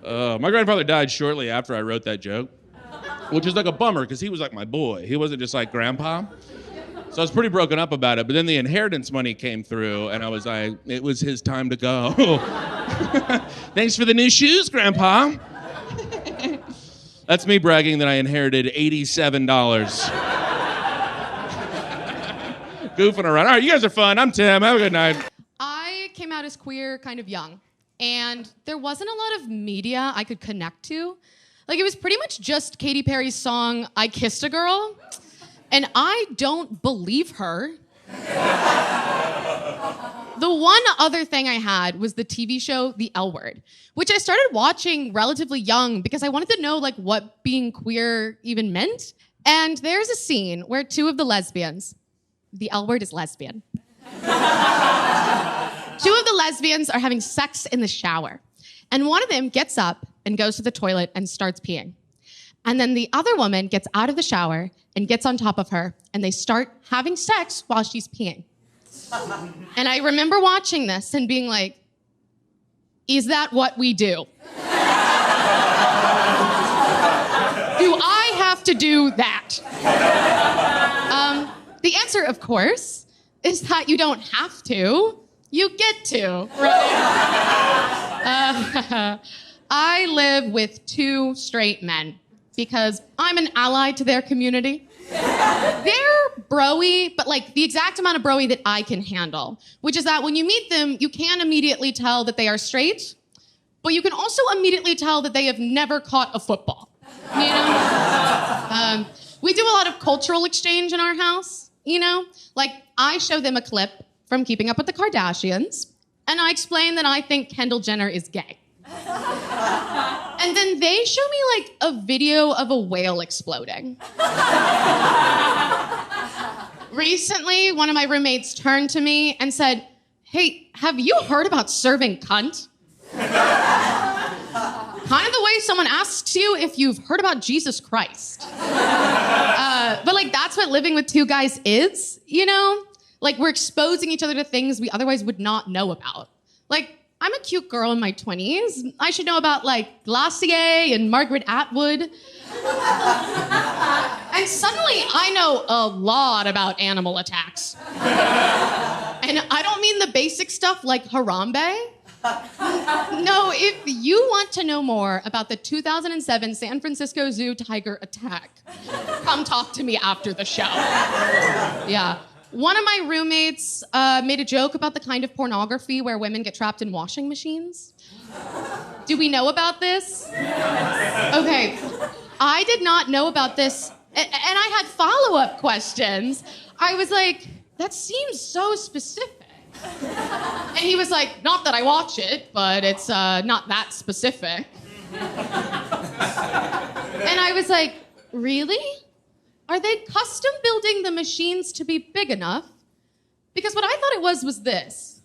My grandfather died shortly after I wrote that joke, which is like a bummer because he was like my boy. He wasn't just like grandpa. So I was pretty broken up about it. But then the inheritance money came through, and I was like, it was his time to go. Thanks for the new shoes, Grandpa. That's me bragging that I inherited $87. Goofing around. All right, you guys are fun. I'm Tim. Have a good night. I came out as queer kind of young, and there wasn't a lot of media I could connect to. Like, it was pretty much just Katy Perry's song, I Kissed a Girl, and I don't believe her. The one other thing I had was the TV show The L Word, which I started watching relatively young because I wanted to know like what being queer even meant. And there's a scene where two of the lesbians, the L Word is lesbian. Two of the lesbians are having sex in the shower. And one of them gets up and goes to the toilet and starts peeing. And then the other woman gets out of the shower and gets on top of her, and they start having sex while she's peeing. And I remember watching this and being like, is that what we do? Do I have to do that? The answer, of course, is that you don't have to. You get to, right? I live with two straight men because I'm an ally to their community. They're bro-y, but like the exact amount of bro-y that I can handle, which is that when you meet them, you can immediately tell that they are straight, but you can also immediately tell that they have never caught a football. You know? We do a lot of cultural exchange in our house, you know? Like, I show them a clip from Keeping Up with the Kardashians, and I explain that I think Kendall Jenner is gay. And then they show me like a video of a whale exploding. Recently, one of my roommates turned to me and said, hey, have you heard about serving cunt? Kind of the way someone asks you if you've heard about Jesus Christ. But like, that's what living with two guys is, you know? Like, we're exposing each other to things we otherwise would not know about. Like, I'm a cute girl in my 20s. I should know about, like, Glossier and Margaret Atwood. And suddenly, I know a lot about animal attacks. And I don't mean the basic stuff like Harambe. No, if you want to know more about the 2007 San Francisco Zoo tiger attack, come talk to me after the show. Yeah. One of my roommates made a joke about the kind of pornography where women get trapped in washing machines. Do we know about this? Okay. I did not know about this, and I had follow-up questions. I was like, that seems so specific. And he was like, not that I watch it, but it's not that specific. And I was like, really? Are they custom building the machines to be big enough? Because what I thought it was this.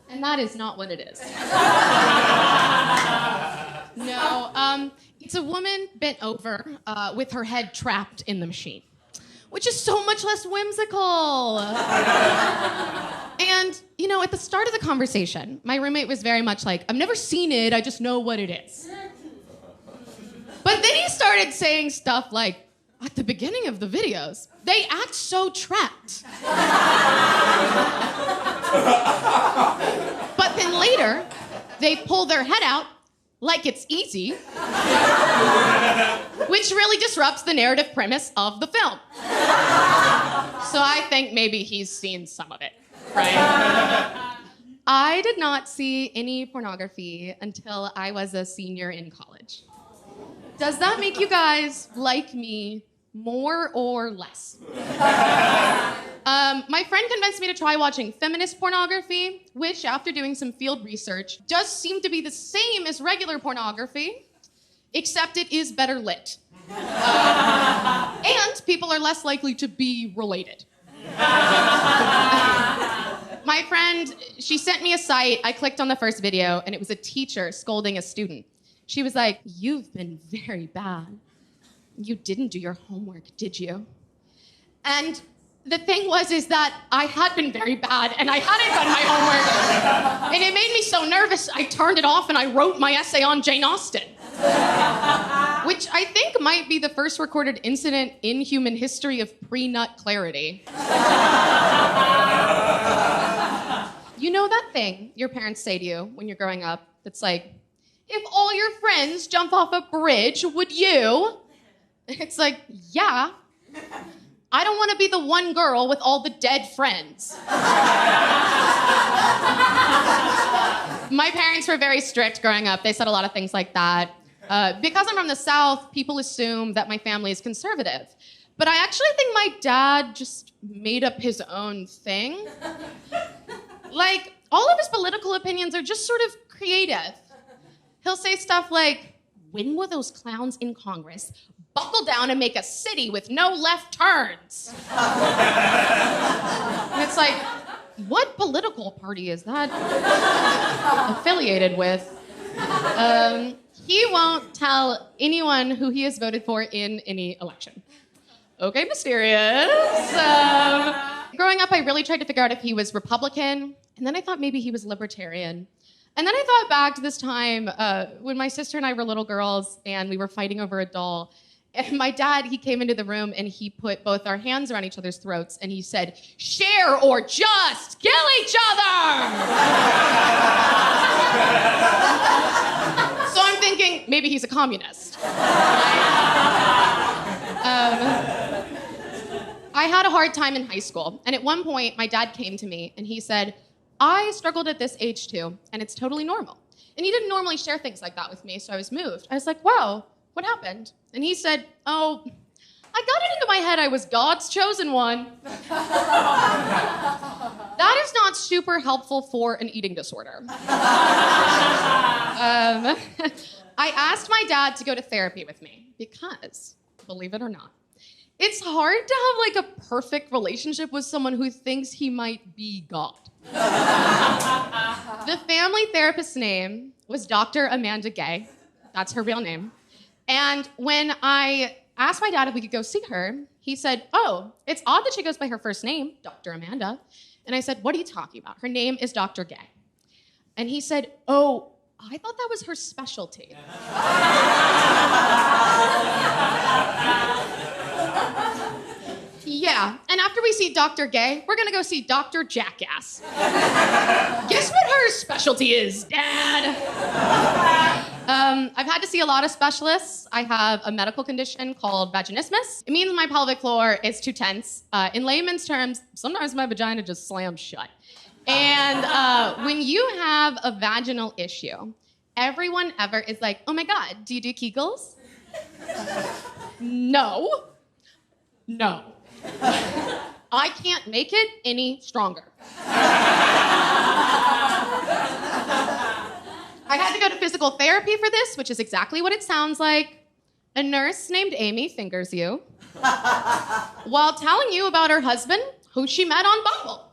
And that is not what it is. No, it's a woman bent over with her head trapped in the machine, which is so much less whimsical. And, you know, at the start of the conversation, my roommate was very much like, I've never seen it, I just know what it is. But then he started saying stuff like, at the beginning of the videos, they act so trapped. But then later, they pull their head out like it's easy, which really disrupts the narrative premise of the film. So I think maybe he's seen some of it, right? I did not see any pornography until I was a senior in college. Does that make you guys like me more or less? My friend convinced me to try watching feminist pornography, which, after doing some field research, does seem to be the same as regular pornography. except it is better lit. And people are less likely to be related. My friend, she sent me a site. I clicked on the first video, and it was a teacher scolding a student. She was like, "You've been very bad. You didn't do your homework, did you?" And the thing is that I had been very bad, and I hadn't done my homework. And it made me so nervous, I turned it off, and I wrote my essay on Jane Austen. Which I think might be the first recorded incident in human history of pre-nut clarity. You know that thing your parents say to you when you're growing up that's like, if all your friends jump off a bridge, would you? It's like, yeah. I don't want to be the one girl with all the dead friends. My parents were very strict growing up. They said a lot of things like that. Because I'm from the South, people assume that my family is conservative. But I actually think my dad just made up his own thing. Like, all of his political opinions are just sort of creative. He'll say stuff like, when were those clowns in Congress buckle down and make a city with no left turns? And it's like, what political party is that affiliated with? He won't tell anyone who he has voted for in any election. Okay, mysterious. Growing up, I really tried to figure out if he was Republican, and then I thought maybe he was libertarian. And then I thought back to this time when my sister and I were little girls, and we were fighting over a doll. And my dad, he came into the room, and he put both our hands around each other's throats, and he said, "Share or just kill each other!" So I'm thinking, maybe he's a communist. I had a hard time in high school, and at one point, my dad came to me, and he said, "I struggled at this age too, and it's totally normal." And he didn't normally share things like that with me, so I was moved. I was like, "Wow, what happened?" And he said, "Oh, I got it into my head I was God's chosen one." That is not super helpful for an eating disorder. I asked my dad to go to therapy with me because, believe it or not, it's hard to have like a perfect relationship with someone who thinks he might be God. The family therapist's name was Dr. Amanda Gay. That's her real name. And when I asked my dad if we could go see her, he said, "Oh, it's odd that she goes by her first name, Dr. Amanda." And I said, "What are you talking about? Her name is Dr. Gay." And he said, "Oh, I thought that was her specialty." Yeah, and after we see Dr. Gay, we're gonna go see Dr. Jackass. Guess what her specialty is, Dad? I've had to see a lot of specialists. I have a medical condition called vaginismus. It means my pelvic floor is too tense. In layman's terms, sometimes my vagina just slams shut. And when you have a vaginal issue, everyone ever is like, "Oh my God, do you do Kegels?" No. I can't make it any stronger. I had to go to physical therapy for this, which is exactly what it sounds like. A nurse named Amy fingers you while telling you about her husband, who she met on Bumble.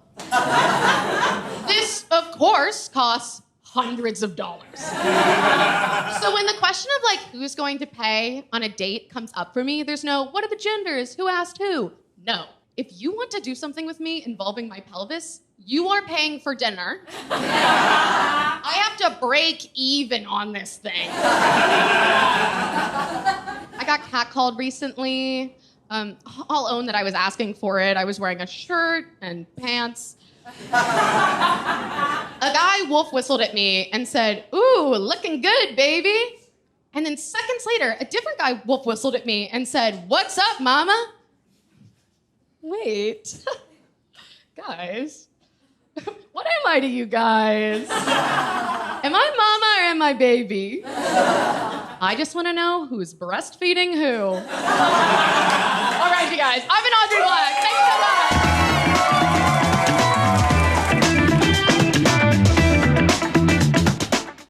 This, of course, costs hundreds of dollars. So when the question of like who's going to pay on a date comes up for me, there's no, what are the genders? Who asked who? No. If you want to do something with me involving my pelvis, you are paying for dinner. I have to break even on this thing. I got catcalled recently. I'll own that I was asking for it. I was wearing a shirt and pants. A guy wolf whistled at me and said, "Ooh, looking good, baby." And then seconds later, a different guy wolf whistled at me and said, "What's up, mama?" Wait, guys, what am I to you guys? Am I mama or am I baby? I just want to know who's breastfeeding who. All right, you guys, I've been Audrey Black.